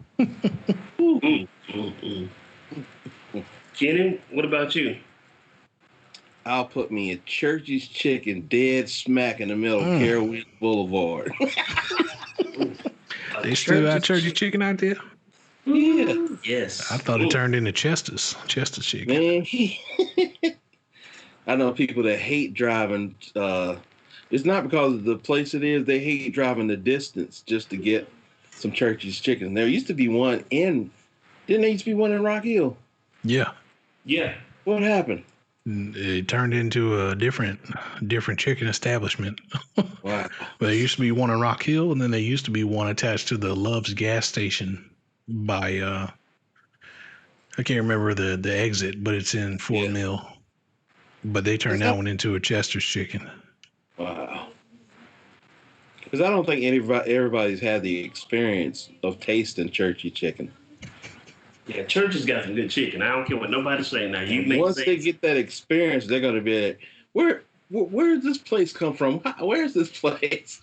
Kenny, what about you? I'll put me a Church's Chicken dead smack in the middle of Carolina Boulevard. They still got Church's Chicken out there? Yeah. Yes. I thought it turned into Chester's Chicken. Man, I know people that hate driving. It's not because of the place it is. They hate driving the distance just to get some Church's Chicken. There used to be one didn't there used to be one in Rock Hill? Yeah. Yeah. What happened? It turned into a different chicken establishment. Wow. But there used to be one in Rock Hill, and then there used to be one attached to the Love's gas station by I can't remember the exit, but it's in Fort Mill. But they turned that one into a Chester's Chicken. Wow. Because I don't think everybody's had the experience of tasting Churchy Chicken. Yeah, Church has got some good chicken. I don't care what nobody say now. You make Once sense. they get that experience, they're going to be like, where does this place come from? Where's this place?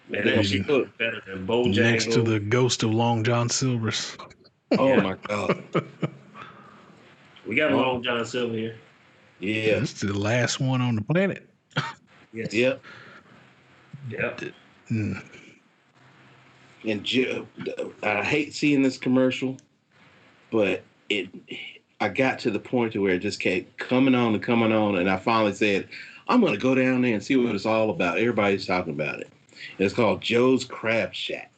Man, that shit look better than Bojangles. Next to the ghost of Long John Silver's. Oh, my God. We got a Long John Silver here. Yeah. This is the last one on the planet. Yes. Yep. Yep. And I hate seeing this commercial, but I got to the point to where it just kept coming on, and I finally said, I'm going to go down there and see what it's all about. Everybody's talking about it. And it's called Joe's Crab Shack.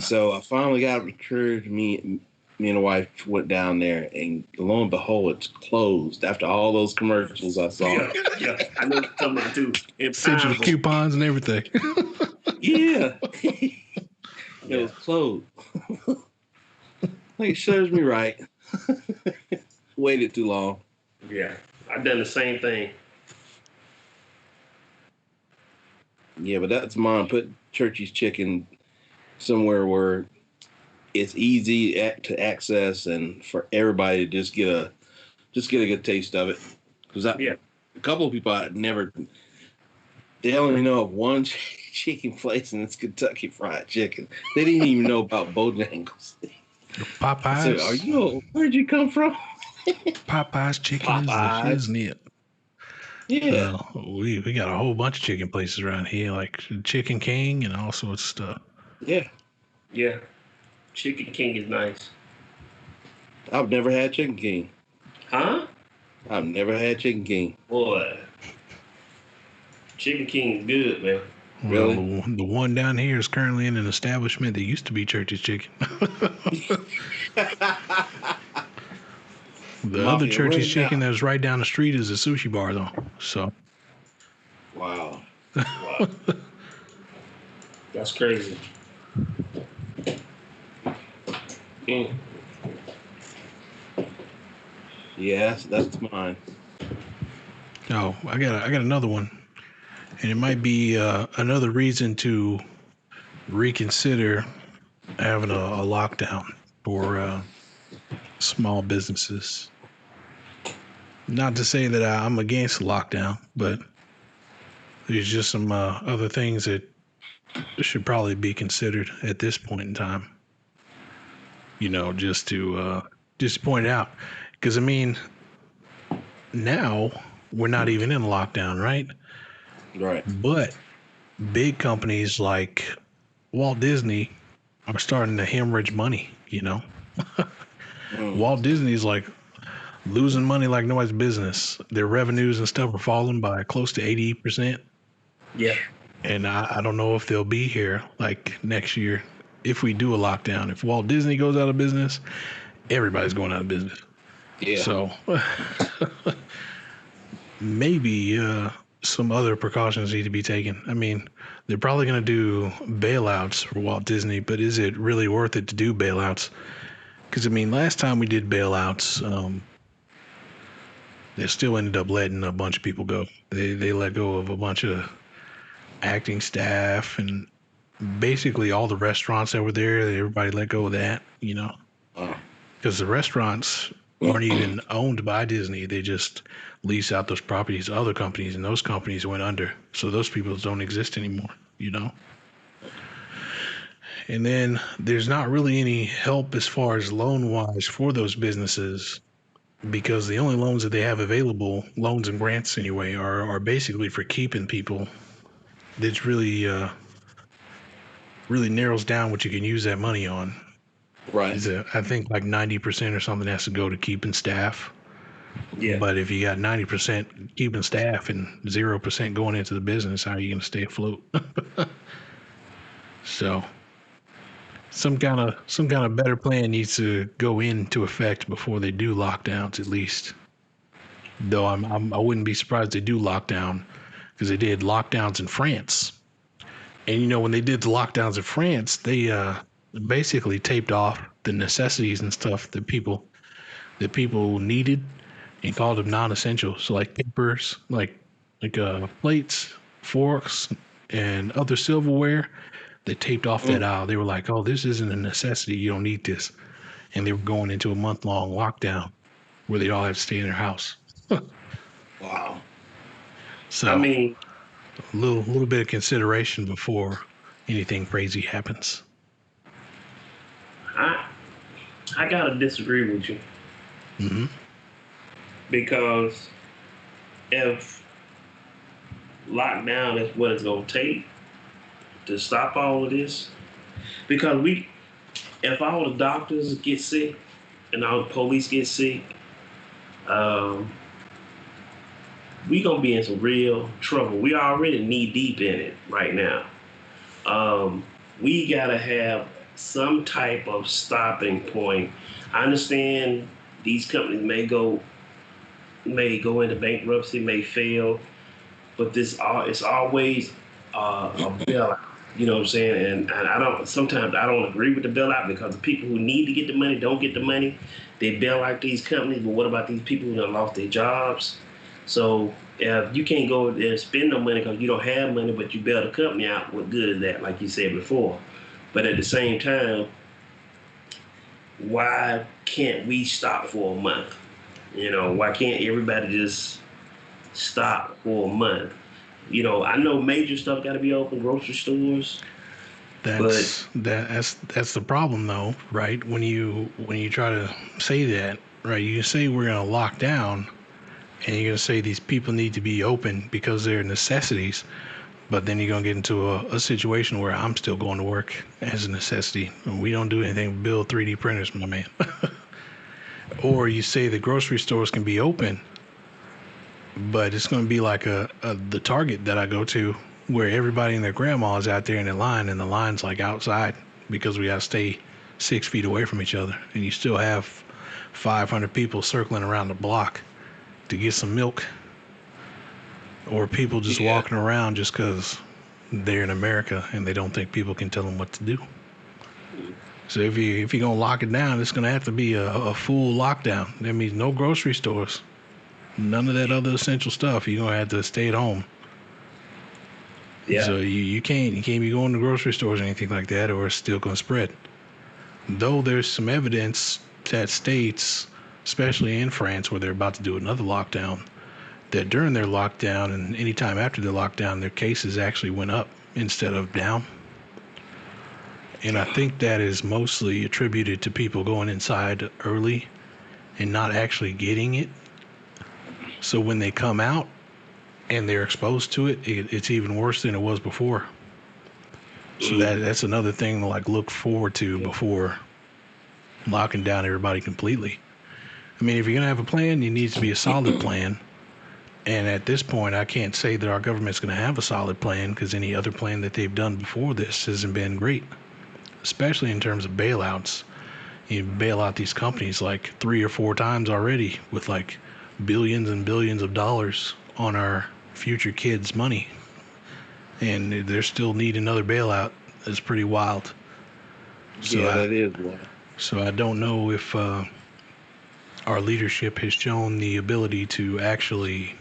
So I finally got it occurred to me and the wife went down there, and lo and behold, it's closed after all those commercials I saw. Yeah, I know what you're talking about too. Sent you the coupons and everything. Yeah. It was closed. Like, it serves me right. Waited too long. Yeah, I've done the same thing. Yeah, but that's mine. Put Churchy's Chicken somewhere where it's easy to access and for everybody to just get a good taste of it. Because a couple of people they only know of one chicken place, and it's Kentucky Fried Chicken. They didn't even know about Bojangles. Popeyes. So, where'd you come from? Popeyes chicken is the shiznit. Yeah. We got a whole bunch of chicken places around here, like Chicken King and all sorts of stuff. Yeah. Yeah. Chicken King is nice. I've never had Chicken King. Huh? I've never had Chicken King. Boy. Chicken King is good, man. Well, the one down here is currently in an establishment that used to be Church's Chicken. The other Church's Chicken that was right down the street is a sushi bar, though. So. Wow. Wow. That's crazy. Mm. Yeah, that's mine. Oh, I got another one, and it might be another reason to reconsider having a lockdown for small businesses. Not to say that I'm against lockdown, but there's just some other things that should probably be considered at this point in time. You know, just point it out, because I mean, now we're not even in lockdown, right? Right. But big companies like Walt Disney are starting to hemorrhage money. You know, Mm. Walt Disney's like losing money like nobody's business. Their revenues and stuff are falling by close to 80%. Yeah. And I don't know if they'll be here like next year if we do a lockdown. If Walt Disney goes out of business, everybody's going out of business. Yeah. So maybe some other precautions need to be taken. I mean, they're probably going to do bailouts for Walt Disney, but is it really worth it to do bailouts? Because, I mean, last time we did bailouts, they still ended up letting a bunch of people go. They let go of a bunch of acting staff and basically all the restaurants that were there. Everybody let go of that, you know, Oh. because the restaurants aren't even owned by Disney. They just lease out those properties to other companies, and those companies went under. So those people don't exist anymore, you know. And then there's not really any help as far as loan wise for those businesses, because the only loans that they have available, loans and grants anyway, are basically for keeping people. That's really narrows down what you can use that money on. Right. I think like 90% or something has to go to keeping staff. Yeah. But if you got 90% keeping staff and 0% going into the business, how are you going to stay afloat? So some kind of better plan needs to go into effect before they do lockdowns, at least. Though I wouldn't be surprised they do lockdown, because they did lockdowns in France. And you know, when they did the lockdowns in France, they basically taped off the necessities and stuff that people needed and called them non-essential. So like papers, like plates, forks, and other silverware. They taped off that aisle. They were like, "Oh, this isn't a necessity. You don't need this." And they were going into a month-long lockdown where they all had to stay in their house. Wow. So I mean, a little bit of consideration before anything crazy happens. I I gotta disagree with you Hmm. because if lockdown is what it's gonna take to stop all of this, because if all the doctors get sick and all the police get sick, um, we gonna be in some real trouble. We already knee deep in it right now. We gotta have some type of stopping point. I understand these companies may go into bankruptcy, may fail, but it's always a bailout. You know what I'm saying? And sometimes I don't agree with the bailout, because the people who need to get the money don't get the money. They bail out these companies, but what about these people who done lost their jobs? So if you can't go there and spend no money because you don't have money, but you bail the company out, what good is that? Like you said before. But at the same time, why can't we stop for a month? You know, why can't everybody just stop for a month? You know, I know major stuff got to be open, grocery stores, but That's the problem though, right? When you try to say that, right? You say we're gonna lock down, and you're gonna say these people need to be open because they're necessities, but then you're gonna get into a situation where I'm still going to work as a necessity. We don't do anything but build 3D printers, my man. Or you say the grocery stores can be open, but it's going to be like the Target that I go to, where everybody and their grandma is out there in the line, and the line's like outside because we got to stay 6 feet away from each other, and you still have 500 people circling around the block to get some milk, or people just walking around just because they're in America and they don't think people can tell them what to do. So if you're gonna lock it down, it's gonna have to be a full lockdown. That means no grocery stores, none of that other essential stuff. You're gonna have to stay at home. Yeah. So you can't be going to grocery stores or anything like that, or it's still gonna spread. Though there's some evidence that states, especially in France, where they're about to do another lockdown, that during their lockdown and any time after the lockdown, their cases actually went up instead of down. And I think that is mostly attributed to people going inside early and not actually getting it. So when they come out and they're exposed to it, it's even worse than it was before. So that's another thing to like look forward to before locking down everybody completely. I mean, if you're going to have a plan, it needs to be a solid plan. And at this point, I can't say that our government's going to have a solid plan because any other plan that they've done before this hasn't been great, especially in terms of bailouts. You bail out these companies like 3 or 4 times already with like billions and billions of dollars on our future kids' money. And they still need another bailout. It's pretty wild. So Yeah, that is wild. So I don't know if our leadership has shown the ability to actually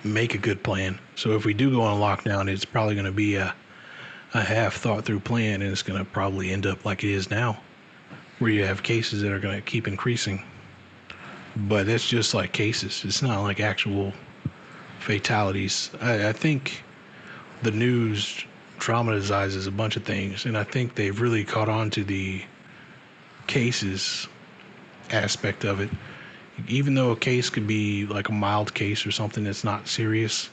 make a good plan. So if we do go on a lockdown, it's probably going to be a half thought through plan, and it's going to probably end up like it is now, where you have cases that are going to keep increasing. But that's just like cases. It's not like actual fatalities. I think the news dramatizes a bunch of things, and I think they've really caught on to the cases aspect of it. Even though a case could be like a mild case or something that's not serious,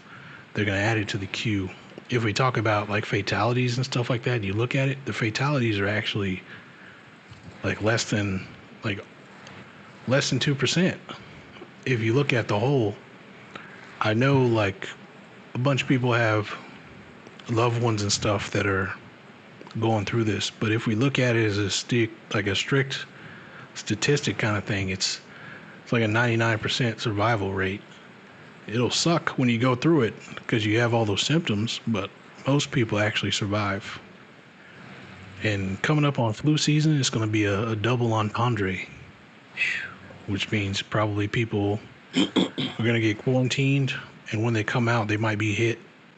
they're going to add it to the queue. If we talk about like fatalities and stuff like that, and you look at it, the fatalities are actually like less than 2%. If you look at the whole, I know like a bunch of people have loved ones and stuff that are going through this, but if we look at it as a strict statistic kind of thing, it's like a 99% survival rate. It'll suck when you go through it because you have all those symptoms, but most people actually survive. And coming up on flu season, it's going to be a double entendre, which means probably people are going to get quarantined, and when they come out, they might be hit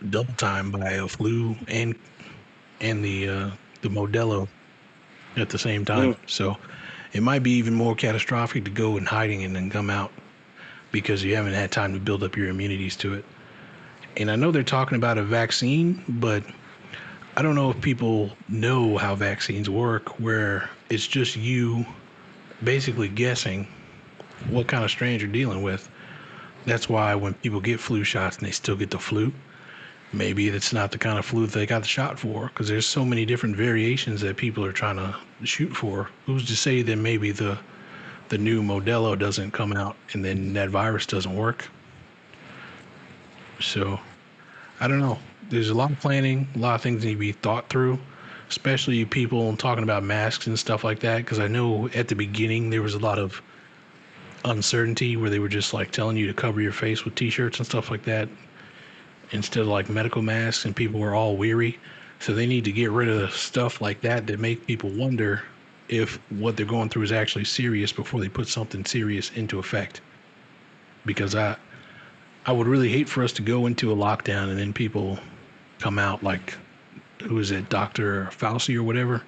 double time by a flu and the Modelo at the same time. So it might be even more catastrophic to go in hiding and then come out because you haven't had time to build up your immunities to it. And I know they're talking about a vaccine, but I don't know if people know how vaccines work, where it's just you basically guessing what kind of strain you're dealing with. That's why when people get flu shots and they still get the flu, maybe it's not the kind of flu that they got the shot for, because there's so many different variations that people are trying to shoot for. Who's to say that maybe the new Modelo doesn't come out and then that virus doesn't work? So I don't know. There's a lot of planning, a lot of things need to be thought through, especially people talking about masks and stuff like that, because I know at the beginning there was a lot of uncertainty where they were just like telling you to cover your face with t-shirts and stuff like that instead of like medical masks, and people were all weary. So they need to get rid of stuff like that make people wonder if what they're going through is actually serious before they put something serious into effect. Because I would really hate for us to go into a lockdown and then people come out like, who is it, Dr. Fauci or whatever,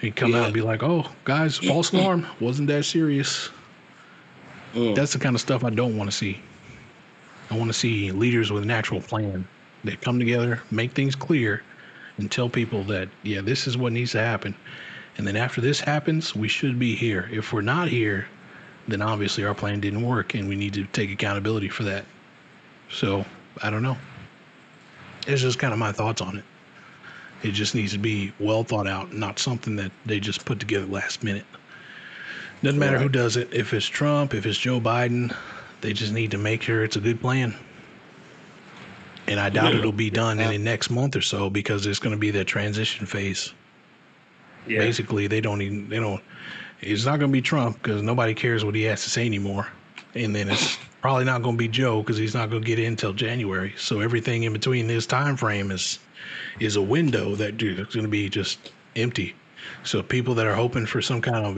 and come out and be like, oh, guys, false alarm, wasn't that serious. That's the kind of stuff I don't want to see. I want to see leaders with an actual plan that come together, make things clear, and tell people that, yeah, this is what needs to happen. And then after this happens, we should be here. If we're not here, then obviously our plan didn't work, and we need to take accountability for that. So, I don't know. It's just kind of my thoughts on it. It just needs to be well thought out, not something that they just put together last minute. Doesn't matter who does it. If it's Trump, if it's Joe Biden, they just need to make sure it's a good plan. And I doubt it'll be done in the next month or so, because there's going to be that transition phase. Yeah. Basically, it's not going to be Trump because nobody cares what he has to say anymore. and then it's probably not going to be Joe because he's not going to get in until January. So everything in between this time frame is a window that dude it's going to be just empty. So people that are hoping for some kind of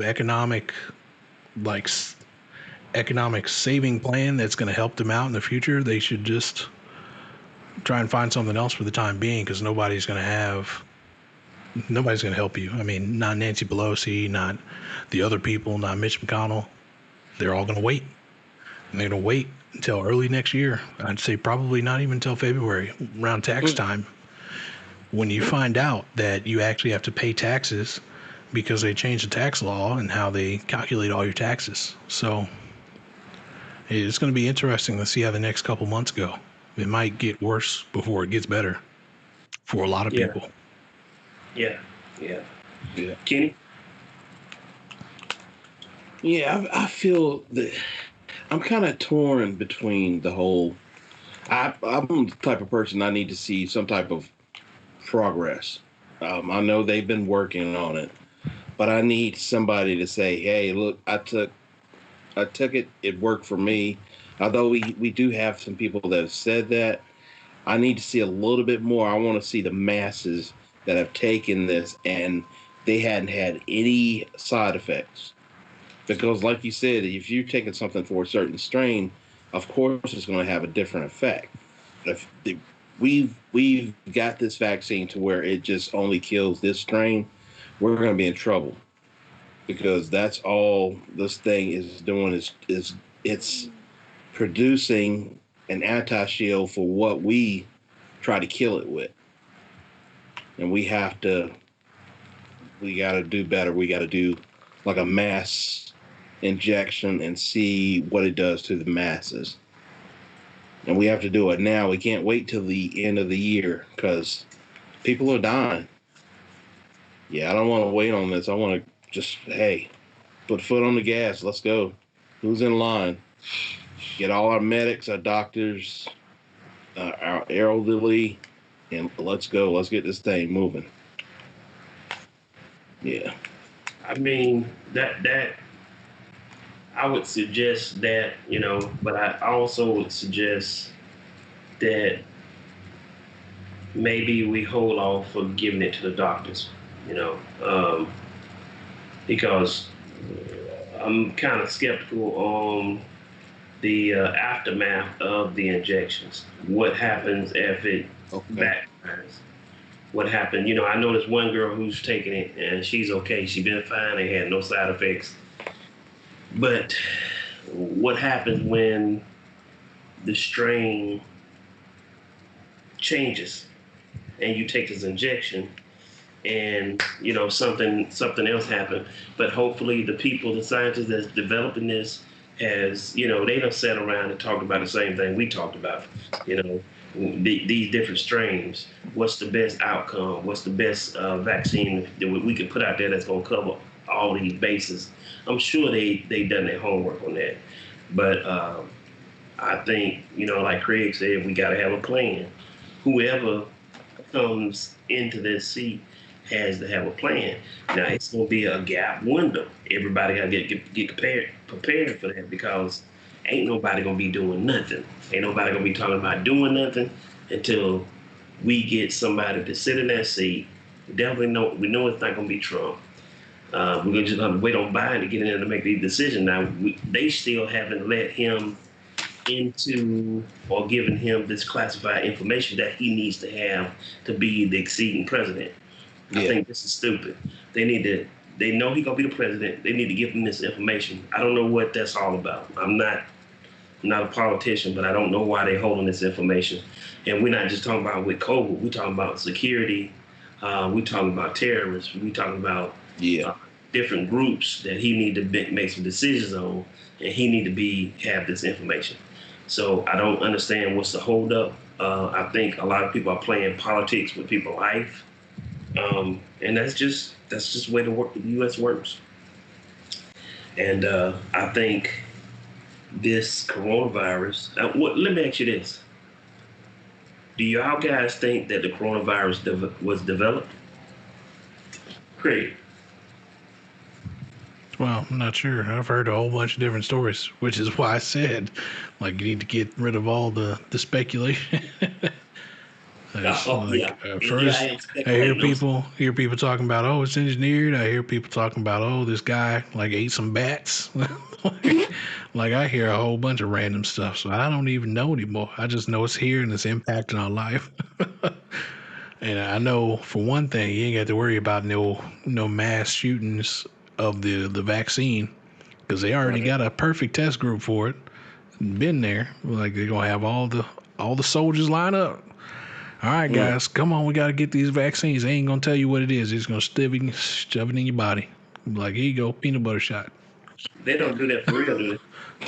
like economic saving plan that's going to help them out in the future, they should just try and find something else for the time being, because nobody's going to help you. I mean, not Nancy Pelosi, not the other people, not Mitch McConnell. They're all going to wait. And they're going to wait until early next year. I'd say probably not even until February, around tax time, when you find out that you actually have to pay taxes because they changed the tax law and how they calculate all your taxes. So it's going to be interesting to see how the next couple months go. It might get worse before it gets better for a lot of people. Yeah. Kenny? Yeah, I feel that I'm kind of torn between the whole. I'm the type of person I need to see some type of progress. I know they've been working on it, but I need somebody to say, "Hey, look, I took it. It worked for me." Although we do have some people that have said that, I need to see a little bit more. I want to see the masses that have taken this and they hadn't had any side effects. Because like you said, if you're taking something for a certain strain, of course it's going to have a different effect. If we've got this vaccine to where it just only kills this strain, we're going to be in trouble. Because that's all this thing is doing is it's producing an anti-shield for what we try to kill it with. And we got to do better. We got to do like a mass injection and see what it does to the masses. And we have to do it now. We can't wait till the end of the year because people are dying. Yeah, I don't want to wait on this. I want to just, hey, put foot on the gas. Let's go. Who's in line? Get all our medics, our doctors, our elderly, and let's go. Let's get this thing moving. Yeah. I mean, that I would suggest that, but I also would suggest that maybe we hold off for giving it to the doctors, because I'm kind of skeptical on the aftermath of the injections. What happens if it backfires? What happened? I know this one girl who's taking it and she's okay. She's been fine. They had no side effects. But what happens when the strain changes and you take this injection and something else happened? But hopefully the people, the scientists that's developing this, they don't sat around and talked about the same thing we talked about. These different strains. What's the best outcome? What's the best vaccine that we can put out there that's going to cover all these bases? I'm sure they done their homework on that. But I think, like Craig said, we got to have a plan. Whoever comes into this seat has to have a plan. Now, it's going to be a gap window. Everybody got to get prepared for that, because ain't nobody going to be doing nothing. Ain't nobody going to be talking about doing nothing until we get somebody to sit in that seat. We know it's not going to be Trump. We're just going to wait on Biden to get in there to make these decisions. Now, they still haven't let him into or given him this classified information that he needs to have to be the exceeding president. I think this is stupid. They know he's going to be the president. They need to give him this information. I don't know what that's all about. I'm not a politician, but I don't know why they're holding this information. And we're not just talking about with COVID. We're talking about security. We're talking about terrorists. We're talking about different groups that he need to make some decisions on, and he need to have this information. So I don't understand what's the holdup. I think a lot of people are playing politics with people's life, and that's just the way the U.S. works. And I think this coronavirus. Let me ask you this: do y'all guys think that the coronavirus was developed? Craig? Well, I'm not sure. I've heard a whole bunch of different stories, which is why I said, like, you need to get rid of all the speculation. It's Oh like yeah, yeah. I first am I hear speculating on. people talking about, oh, it's engineered. I hear people talking about, oh, this guy like ate some bats. like I hear a whole bunch of random stuff, so I don't even know anymore. I just know it's here and it's impacting our life. And I know for one thing, you ain't got to worry about no mass shootings of the vaccine because they already got a perfect test group for it. Been there, like they're gonna have all the soldiers line up. All right, guys, come on, we gotta get these vaccines. They ain't gonna tell you what it is. They're just gonna shove it in your body. Like, here you go, peanut butter shot. They don't do that for real, do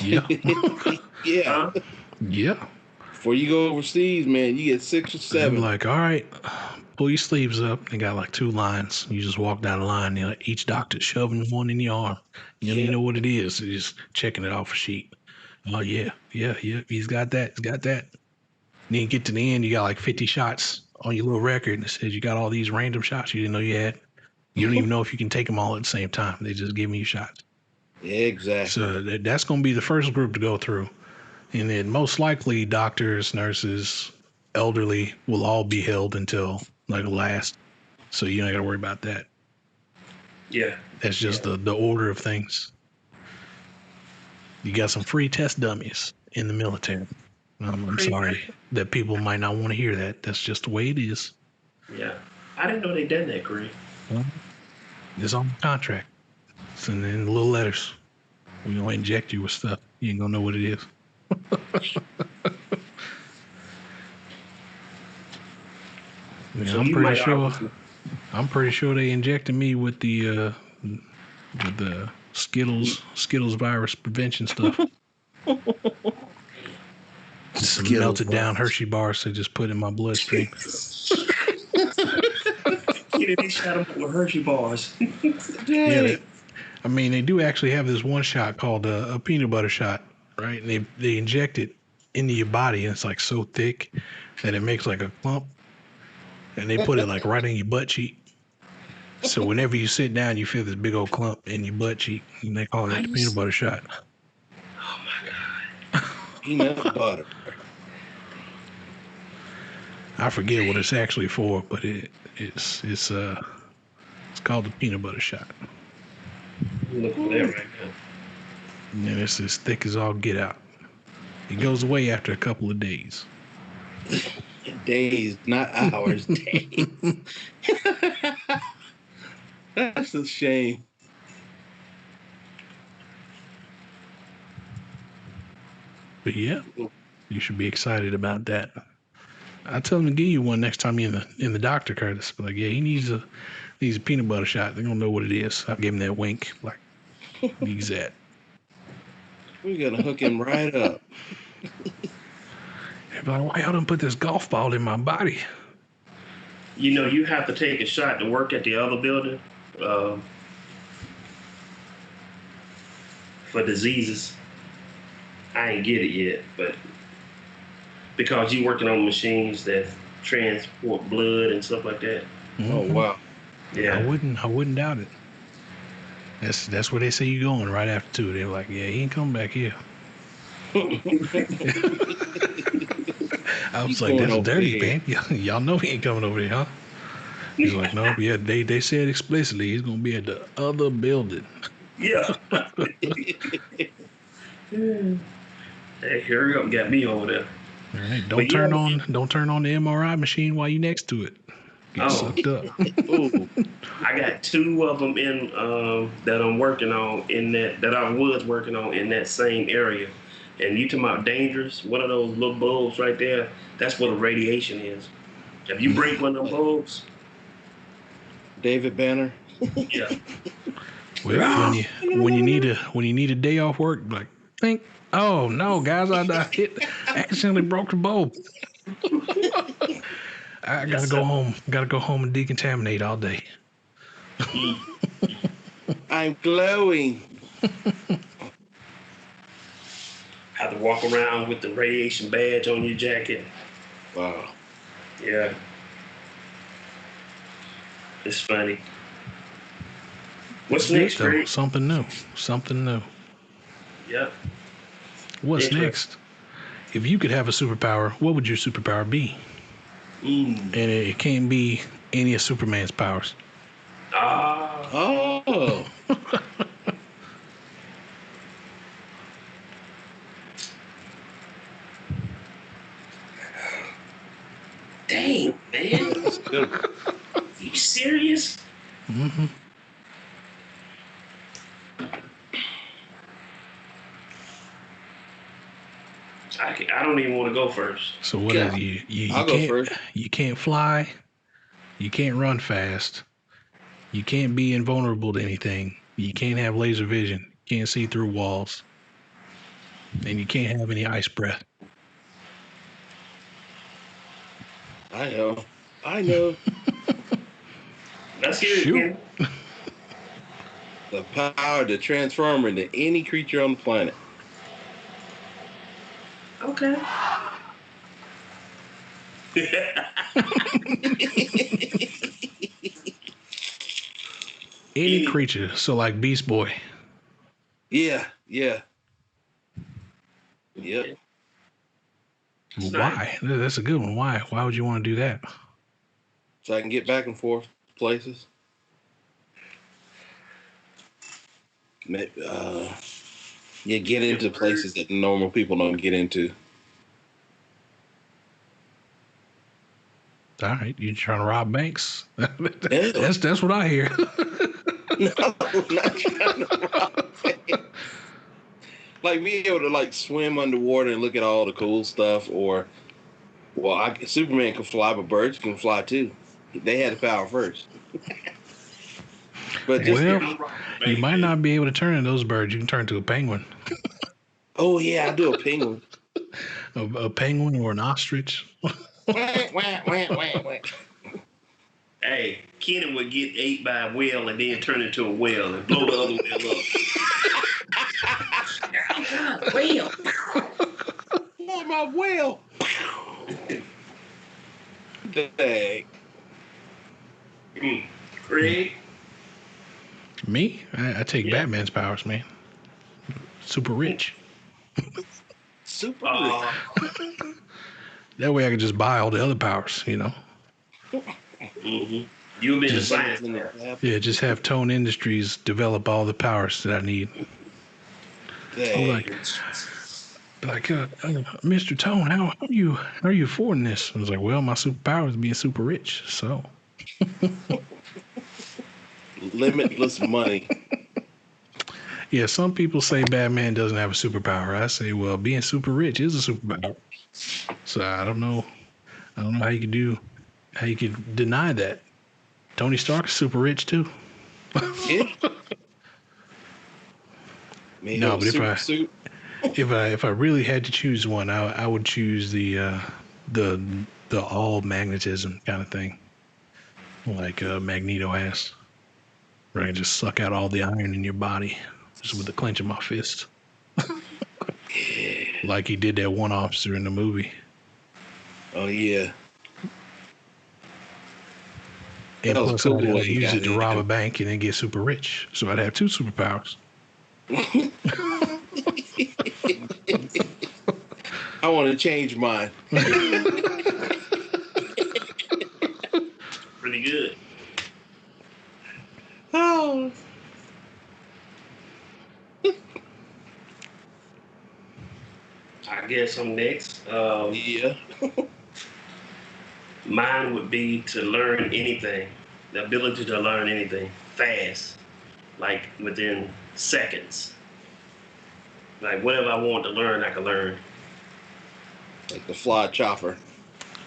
Yeah, they? Yeah. Huh? yeah. Before you go overseas, man, you get 6 or They're 7. like, all right, pull your sleeves up. They got like 2 lines. You just walk down the line. Each doctor shoving one in your arm. You don't even Yeah. know what it is. They're just checking it off a sheet. Oh yeah. He's got that. He's got that. Then you get to the end, you got like 50 shots on your little record, and it says you got all these random shots you didn't know you had. You don't even know if you can take them all at the same time. They just give you shots. Exactly. So that's going to be the first group to go through. And then most likely doctors, nurses, elderly will all be held until like last. So you ain't got to worry about that. Yeah. That's just the order of things. You got some free test dummies in the military. I'm sorry that people might not want to hear that. That's just the way it is. Yeah. I didn't know they done that, Green. Well, it's on the contract. It's in the little letters. We're going to inject you with stuff. You ain't going to know what it is. Yeah, So I'm you pretty might sure. argue- I'm pretty sure they injected me with the Skittles virus prevention stuff. Some melted down Hershey bars they just put in my bloodstream. Kennedy shot him with Hershey bars. Yeah, I mean they do actually have this one shot called a peanut butter shot, right? And they inject it into your body, and it's like so thick that it makes like a clump, and they put it like right in your butt cheek. So whenever you sit down, you feel this big old clump in your butt cheek, and they call that the peanut butter shot. Oh my God. Peanut butter. I forget what it's actually for, but it's called the peanut butter shot. Look for that right now. And it's as thick as all get out. It goes away after a couple of days. Days, not hours. Days. That's a shame. But yeah, you should be excited about that. I'll tell them to give you one next time you're in the doctor, Curtis. But like, yeah, he needs a peanut butter shot. They're gonna know what it is. I'll give him that wink. Like, he's that. We're gonna hook him right up. They're like, why y'all done put this golf ball in my body? You know, you have to take a shot to work at the other building for diseases. I ain't get it yet, but because you working on machines that transport blood and stuff like that. Mm-hmm. Oh wow. Yeah. I wouldn't doubt it. That's where they say you going right after too. They're like, yeah, he ain't coming back here. I was like, that's dirty, man. Y'all know he ain't coming over there, huh? He's like, no, yeah, they said explicitly he's gonna be at the other building. Yeah. Hey, hurry up, got me over there. All right, don't turn on the MRI machine while you next to it. Get sucked up. I got 2 of them in that I'm working on that I was working on in that same area. And you talking about dangerous? One of those little bulbs right there, that's what a radiation is. If you break one of them bulbs, David Banner. yeah. Well, when you need a day off work, like think, oh no, guys, I accidentally broke the bulb. I gotta go home. Gotta go home and decontaminate all day. I'm glowing. Have to walk around with the radiation badge on your jacket. Wow. Yeah. It's funny. What's Good next, though. Greg? Something new. Something new. Yep. What's Interesting. next? If you could have a superpower, what would your superpower be? And it can't be any of Superman's powers. Oh. Dang, man. That's good. You serious? Mm-hmm. I don't even want to go first. So what is you? You I'll go can't. first. You can't fly. You can't run fast. You can't be invulnerable to anything. You can't have laser vision. You can't see through walls. And you can't have any ice breath. I know. Let's hear it Shoot. again. The power to transform into any creature on the planet. Okay. Any creature. So like Beast Boy. Yeah. Yep. It's Why? That's a good one. Why? Why would you want to do that? So I can get back and forth places. Get into places that normal people don't get into. All right, you trying to rob banks? That's what I hear. No, not trying to rob banks. Like being able to like swim underwater and look at all the cool stuff, or Superman can fly, but birds can fly too. They had the power first. But just you might not be able to turn into those birds. You can turn into a penguin. oh yeah, I do a penguin. A penguin or an ostrich. Hey, Kenny would get ate by a whale and then turn into a whale and blow the other whale up. Whale. Oh, my whale. Dang. Craig? Me? I take Batman's powers, man. Super rich. Super rich. That way I can just buy all the other powers, you know? Mm-hmm. You've been Just- advised. Yeah, just have Tone Industries develop all the powers that I need. Dang. Like, Mr. Tone, how are you affording this? I was like, well, my superpower is being super rich, so. Limitless money. Yeah, some people say Batman doesn't have a superpower. I say, well, being super rich is a superpower. So I don't know how you could deny that. Tony Stark's super rich too. Yeah. Man, No, but suit. if I really had to choose one, I would choose the all magnetism kind of thing, like Magneto has, where I can just suck out all the iron in your body just with the clench of my fist, like he did that one officer in the movie. Oh yeah. And That was plus, cool I'd when he use got it to in rob there. a bank and then get super rich. So I'd have two superpowers. I want to change mine. Pretty good. Oh. I guess I'm next. Yeah. Mine would be to learn anything. The ability to learn anything fast, like within seconds. Like whatever I want to learn, I can learn. Like the fly chopper.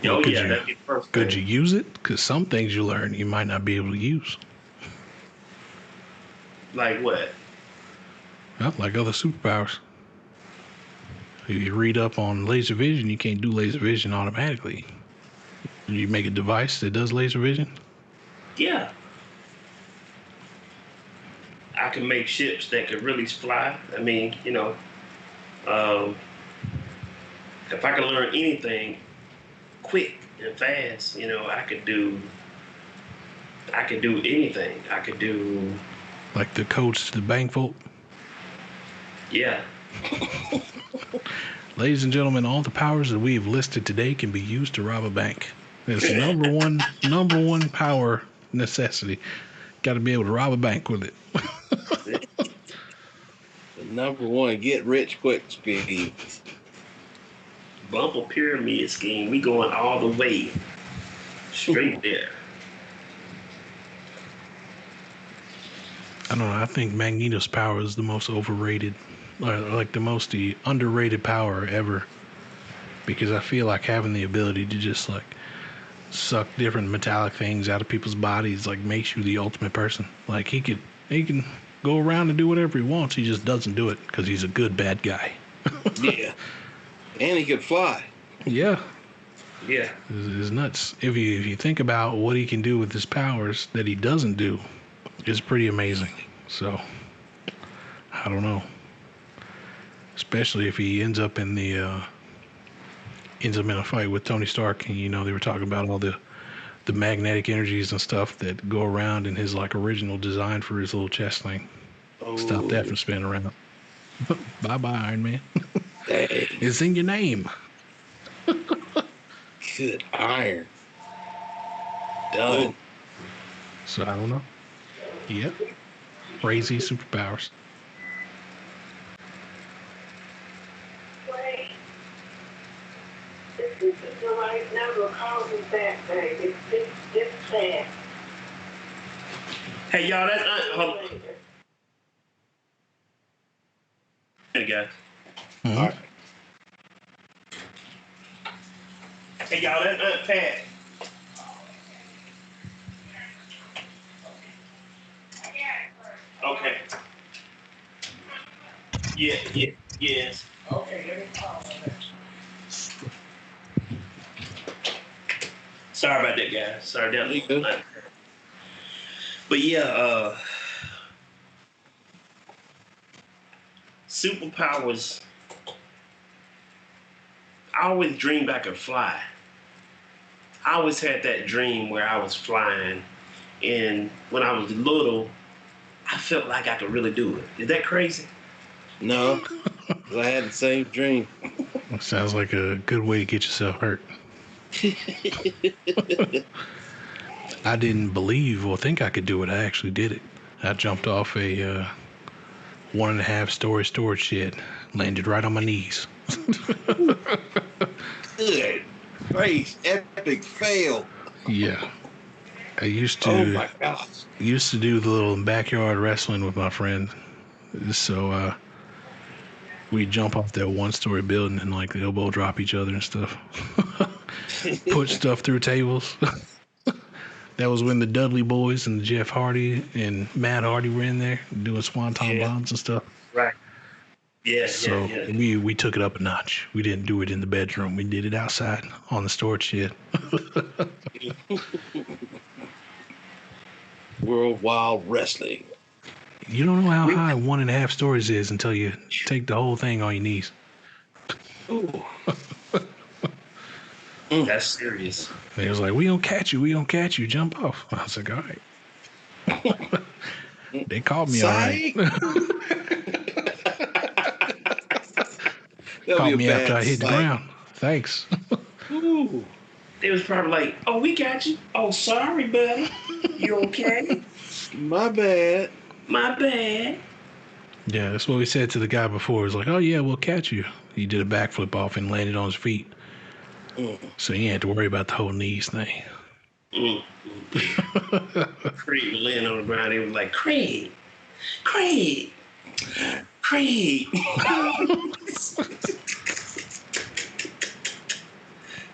Well, Oh could yeah, you- that'd be the first Could thing. you use it? Because some things you learn you might not be able to use. Like what? Well, like other superpowers. If you read up on laser vision, you can't do laser vision automatically. You make a device that does laser vision. Yeah. I can make ships that could really fly. I mean, if I could learn anything quick and fast, I could do anything. I could do Like the codes to the bank vault. Yeah. Ladies and gentlemen, all the powers that we have listed today can be used to rob a bank. It's the number one power necessity. Got to be able to rob a bank with it. The number one get rich quick scheme. Bumper pyramid scheme. We going all the way. Straight there. I don't know. I think Magneto's power is the most overrated, or like the underrated power ever. Because I feel like having the ability to just like suck different metallic things out of people's bodies like makes you the ultimate person. Like he can go around and do whatever he wants. He just doesn't do it because he's a good bad guy. Yeah, and he could fly. Yeah. Yeah. It's nuts. If you think about what he can do with his powers that he doesn't do, it's pretty amazing. So I don't know. Especially if he ends up in a fight with Tony Stark, and they were talking about all the magnetic energies and stuff that go around in his like original design for his little chest thing. Oh. Stop that from spinning around. Bye bye, Iron Man. Dang. It's in your name. Good iron. Done. So I don't know. Yep. Crazy superpowers. Wait. This is the right number. Call me back, baby. It's sad. Hey, y'all, hold on. Hey, guys. Mm-hmm. All right. Hey, y'all, that Aunt Pat. Okay. Yes. Okay, let me call her. Sorry about that, guys. Sorry down there. But yeah, superpowers. I always dreamed I could fly. I always had that dream where I was flying, and when I was little, I felt like I could really do it. Is that crazy? No, I had the same dream. Sounds like a good way to get yourself hurt. I didn't believe or think I could do it. I actually did it. I jumped off a 1.5 story storage shed, landed right on my knees. Good grace, epic fail. Yeah. I used Oh to my gosh. do the little backyard wrestling with my friend. So we'd jump off that 1-story building and like elbow drop each other and stuff. Put stuff through tables. That was when the Dudley Boys and Jeff Hardy and Matt Hardy were in there doing swanton bombs and stuff. Right. Yeah. So we took it up a notch. We didn't do it in the bedroom. We did it outside on the storage shed. World Wild Wrestling. You don't know how high 1.5 stories is until you take the whole thing on your knees. Ooh. That's serious. They was like, we gonna catch you, jump off. I was like, all right. They called me all right. Called me after I hit the ground. Thanks. Ooh. They was probably like, oh, we got you. Oh, sorry, buddy. You okay? My bad. My bad. Yeah, that's what we said to the guy before. It was like, oh yeah, we'll catch you. He did a backflip off and landed on his feet. So he had to worry about the whole knees thing. Craig was laying on the ground. He was like, Craig.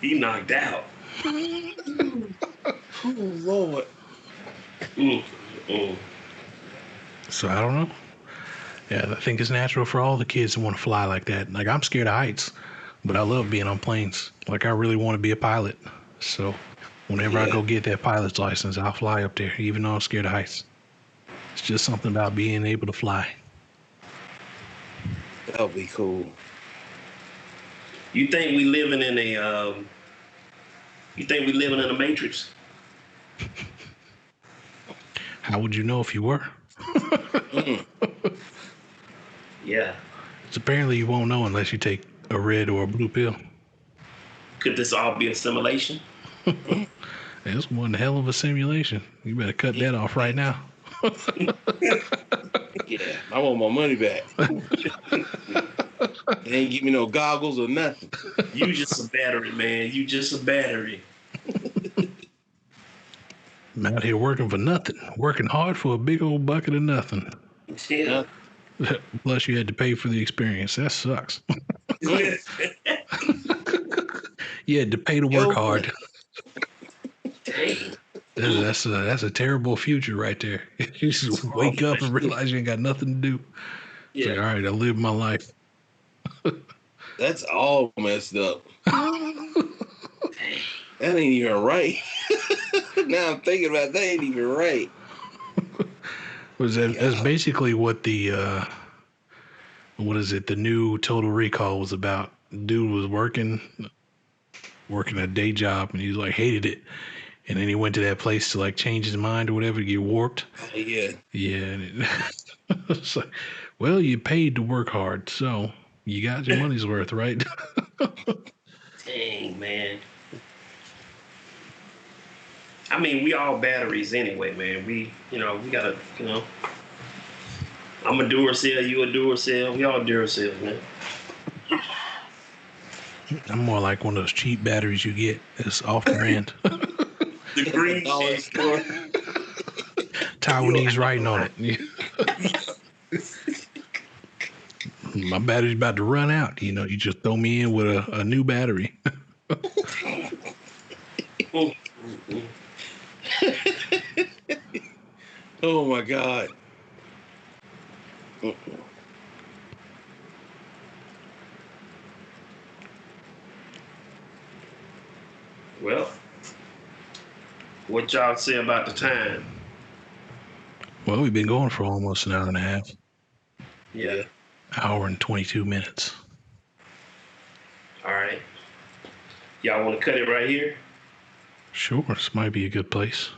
He knocked out. Oh, Lord. So I don't know. Yeah, I think it's natural for all the kids to want to fly like that. Like, I'm scared of heights, but I love being on planes. Like, I really want to be a pilot. So whenever I go get that pilot's license, I'll fly up there, even though I'm scared of heights. It's just something about being able to fly. That'll be cool. You think we living in a Matrix? How would you know if you were? Yeah. So apparently you won't know unless you take a red or a blue pill. Could this all be a simulation? It's one hell of a simulation. You better cut that off right now. Yeah, I want my money back. They ain't give me no goggles or nothing. You just a battery, man. You just a battery. I'm out here working for nothing. Working hard for a big old bucket of nothing. Yeah. Plus you had to pay for the experience. That sucks. You had to pay to work hard. Dang. That's a terrible future right there. You just wake up and realize you ain't got nothing to do. It's like, all right, I live my life. That's all messed up. That ain't even right. Now I'm thinking about that ain't even right. That's basically what the what is it? The new Total Recall was about. Dude was working a day job, and he was like hated it, and then he went to that place to like change his mind or whatever to get warped. Yeah. And it's like, well, you paid to work hard, so you got your money's worth, right? Dang, man. I mean, we all batteries anyway, man. We gotta, I'm a Duracell, you a Duracell. We all Duracell, man. I'm more like one of those cheap batteries you get. It's off brand. The green shit. Taiwanese writing on it. My battery's about to run out. You just throw me in with a new battery. Oh my God. Well, what y'all say about the time? Well, we've been going for almost an hour and a half. Yeah. Hour and 22 minutes. All right. Y'all want to cut it right here? Sure, this might be a good place.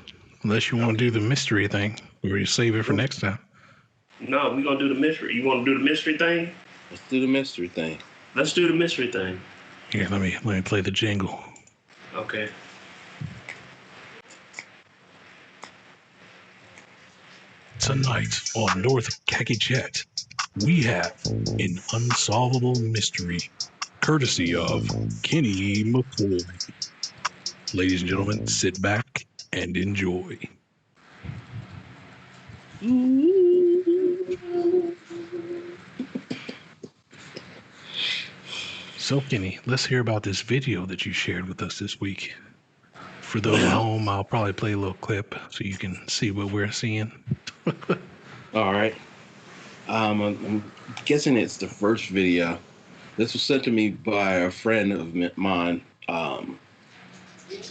Unless you want to do the mystery thing, or you save it for next time. No, we're going to do the mystery. You want to do the mystery thing? Let's do the mystery thing. Let's do the mystery thing. Here, let me play the jingle. Okay. Tonight on NorthKaKChat, we have an unsolvable mystery, courtesy of Kenny McKoy. Ladies and gentlemen, sit back and enjoy. So, Kenny, let's hear about this video that you shared with us this week. For those at home, I'll probably play a little clip so you can see what we're seeing. All right. I'm guessing it's the first video. This was sent to me by a friend of mine.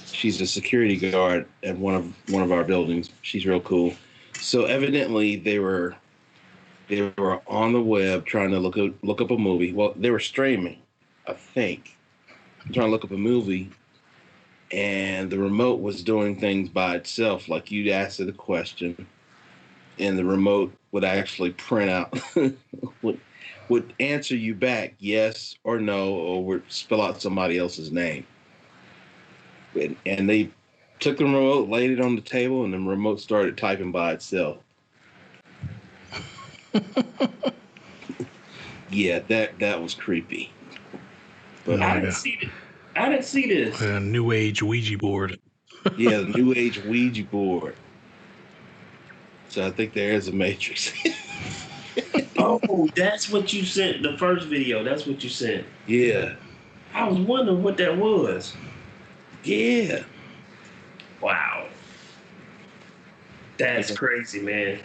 She's a security guard at one of our buildings. She's real cool. So evidently they were on the web trying to look up a movie. Well, they were streaming, I think, trying to look up a movie, and the remote was doing things by itself. Like you'd ask it a question, and the remote would actually print out would answer you back yes or no, or would spell out somebody else's name. And they took the remote, laid it on the table, and the remote started typing by itself. Yeah, that was creepy. But I didn't see this. A new age Ouija board. Yeah, the new age Ouija board. So I think there is a matrix. Oh, that's what you sent. The first video. That's what you sent. Yeah. I was wondering what that was. Yeah. Wow. That's crazy, man.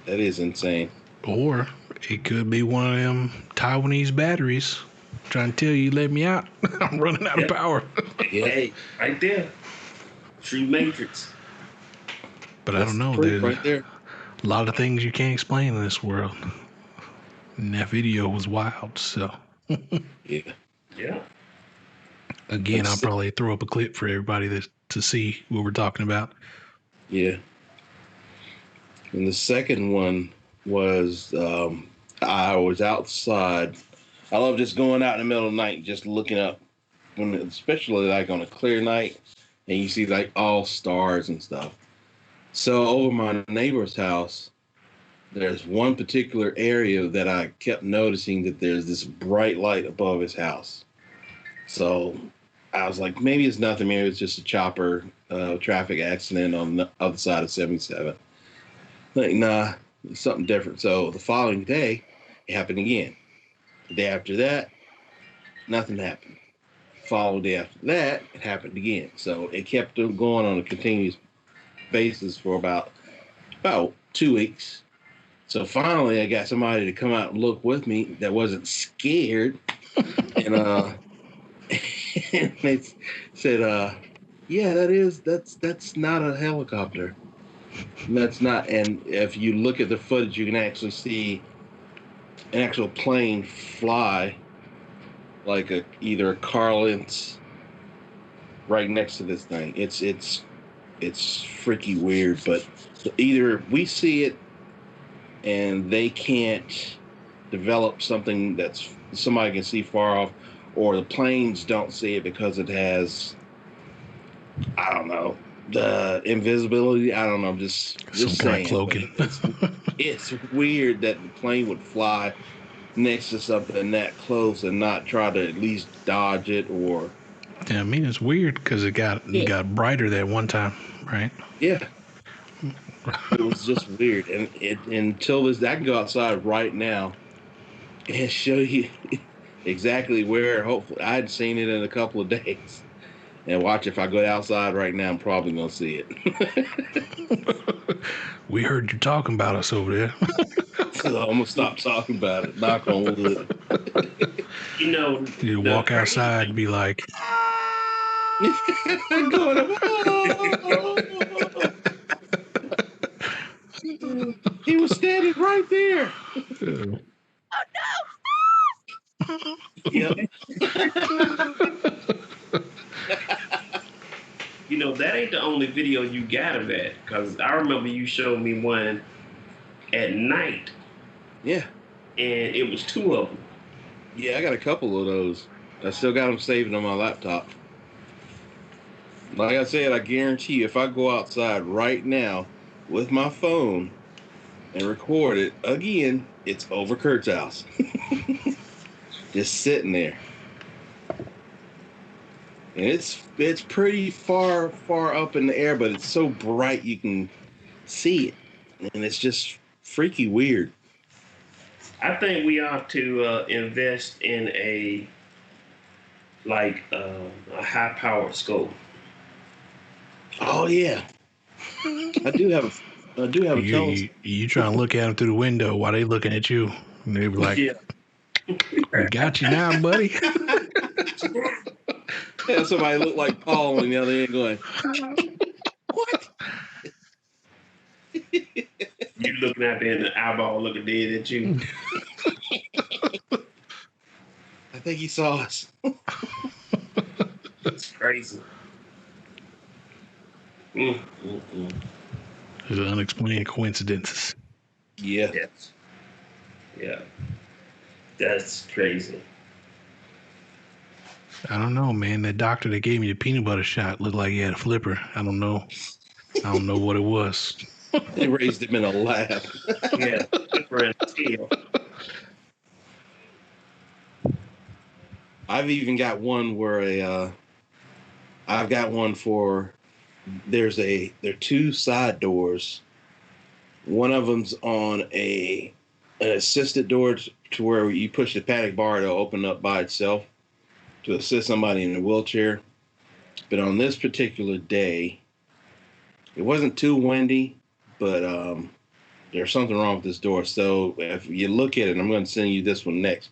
That is insane. Or it could be one of them Taiwanese batteries trying to tell you, let me out. I'm running out of power. Yeah. Hey, right there. True Matrix. But I don't know. There's There's right there. a lot of things you can't explain in this world. And that video was wild. So, Yeah. Yeah. again, I'll probably throw up a clip for everybody to see what we're talking about. Yeah. And the second one was I was outside. I love just going out in the middle of the night, just looking up, especially like on a clear night, and you see like all stars and stuff. So over my neighbor's house, there's one particular area that I kept noticing that there's this bright light above his house. So I was like, maybe it's nothing. Maybe it's just a chopper traffic accident on the other side of 77. Like, nah, it's something different. So the following day, it happened again. The day after that, nothing happened. The following day after that, it happened again. So it kept going on a continuous basis for about 2 weeks. So finally, I got somebody to come out and look with me that wasn't scared, and and they said, "Yeah, that's not a helicopter. That's not." And if you look at the footage, you can actually see an actual plane fly, like either a car length right next to this thing. It's freaky weird, but either we see it and they can't develop something that's somebody can see far off, or the planes don't see it because it has, I don't know, the invisibility. I don't know. I'm just Some kind saying. of cloaking. It's weird that the plane would fly next to something that close and not try to at least dodge it or. Yeah, I mean, it's weird because it got brighter that one time, right? Yeah. It was just weird, and until this, I can go outside right now and show you exactly where. Hopefully, I hadn't seen it in a couple of days, and watch if I go outside right now, I'm probably gonna see it. We heard you talking about us over there. So I'm gonna stop talking about it. Knock on wood. You know, You walk outside and be like, he was standing right there. Yep. You know, that ain't the only video you got of that, because I remember you showed me one at night. Yeah. And it was 2 of them. Yeah, I got a couple of those. I still got them saved on my laptop. Like I said, I guarantee you, if I go outside right now with my phone and record it again, it's over Kurt's house. Just sitting there. And it's pretty far up in the air, but it's so bright you can see it. And it's just freaky weird. I think we ought to invest in a high-powered scope. Oh yeah, I do have a telescope. You trying to look at them through the window while they looking at you, and they be like, Yeah. "We got you now, buddy." Yeah, somebody look like Paul on the other end going, "What?" You looking out there and the eyeball looking dead at you. I think he saw us. It's crazy. There's unexplained coincidences. Yeah. Yes. Yeah. That's crazy. I don't know, man. That doctor that gave me the peanut butter shot looked like he had a flipper. I don't know what it was. They raised him in a lab. Yeah. Flipper and tail. I've even got one where I've got one for there are 2 side doors. One of them's on an assisted door to where you push the panic bar to open up by itself to assist somebody in a wheelchair. But on this particular day, it wasn't too windy, but there's something wrong with this door. So if you look at it, I'm going to send you this one next,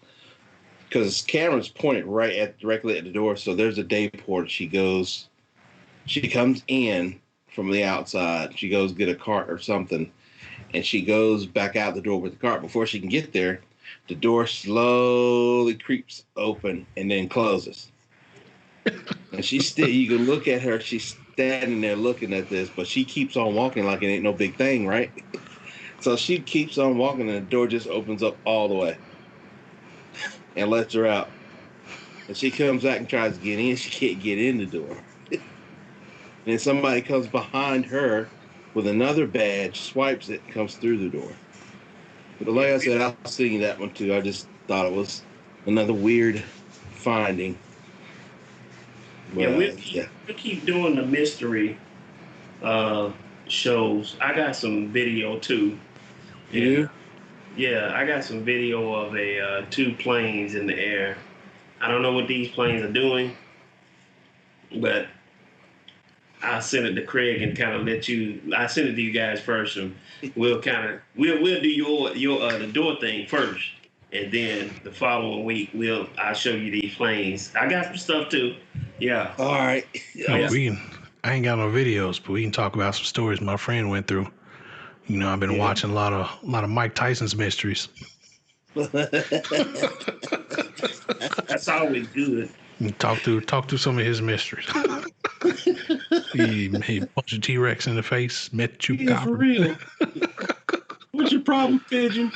because camera's pointed directly at the door. So there's a day porter. She comes in from the outside. She goes get a cart or something, and she goes back out the door with the cart. Before she can get there, the door slowly creeps open and then closes. And you can look at her. She's standing there looking at this, but she keeps on walking like it ain't no big thing, right? So she keeps on walking, and the door just opens up all the way and lets her out. And she comes back and tries to get in. She can't get in the door. And then somebody comes behind her with another badge, swipes it, and comes through the door. But like I said, I was seeing that one too. I just thought it was another weird finding. Yeah, But, we keep doing the mystery shows. I got some video too. You? Yeah, I got some video of two planes in the air. I don't know what these planes are doing, but I'll send it to Craig and kind of I send it to you guys first, and we'll do your the door thing first, and then the following week I'll show you these planes. I got some stuff too. Yeah. All right. I ain't got no videos, but we can talk about some stories my friend went through. You know, I've been watching a lot of Mike Tyson's mysteries. That's always good. Talk through some of his mysteries. he punched a T-Rex in the face, met Chupacabra. Yeah, for real. What's your problem, Pigeon?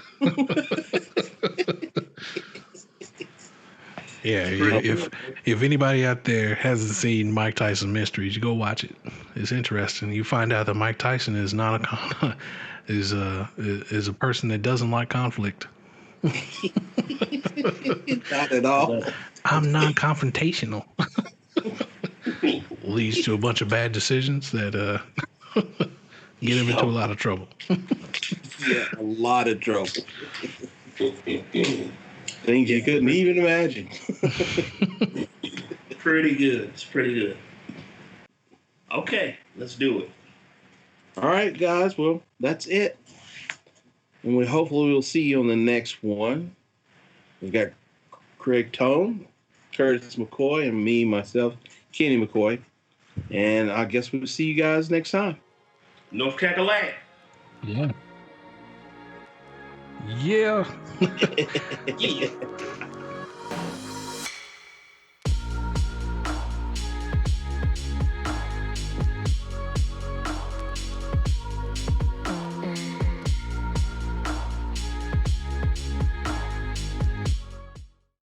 Yeah, if anybody out there hasn't seen Mike Tyson Mysteries, you go watch it. It's interesting. You find out that Mike Tyson is not is a person that doesn't like conflict. Not at all. I'm non-confrontational. Leads to a bunch of bad decisions that get him into a lot of trouble. Yeah, a lot of trouble. Things you couldn't even imagine. Pretty good. It's pretty good. Okay, let's do it. All right, guys. Well, that's it. And hopefully we'll see you on the next one. We've got Craig Tone, Curtis McKoy, and myself, Kenny McKoy. And I guess we'll see you guys next time. NorthKaKChat. Yeah. Yeah. Yeah.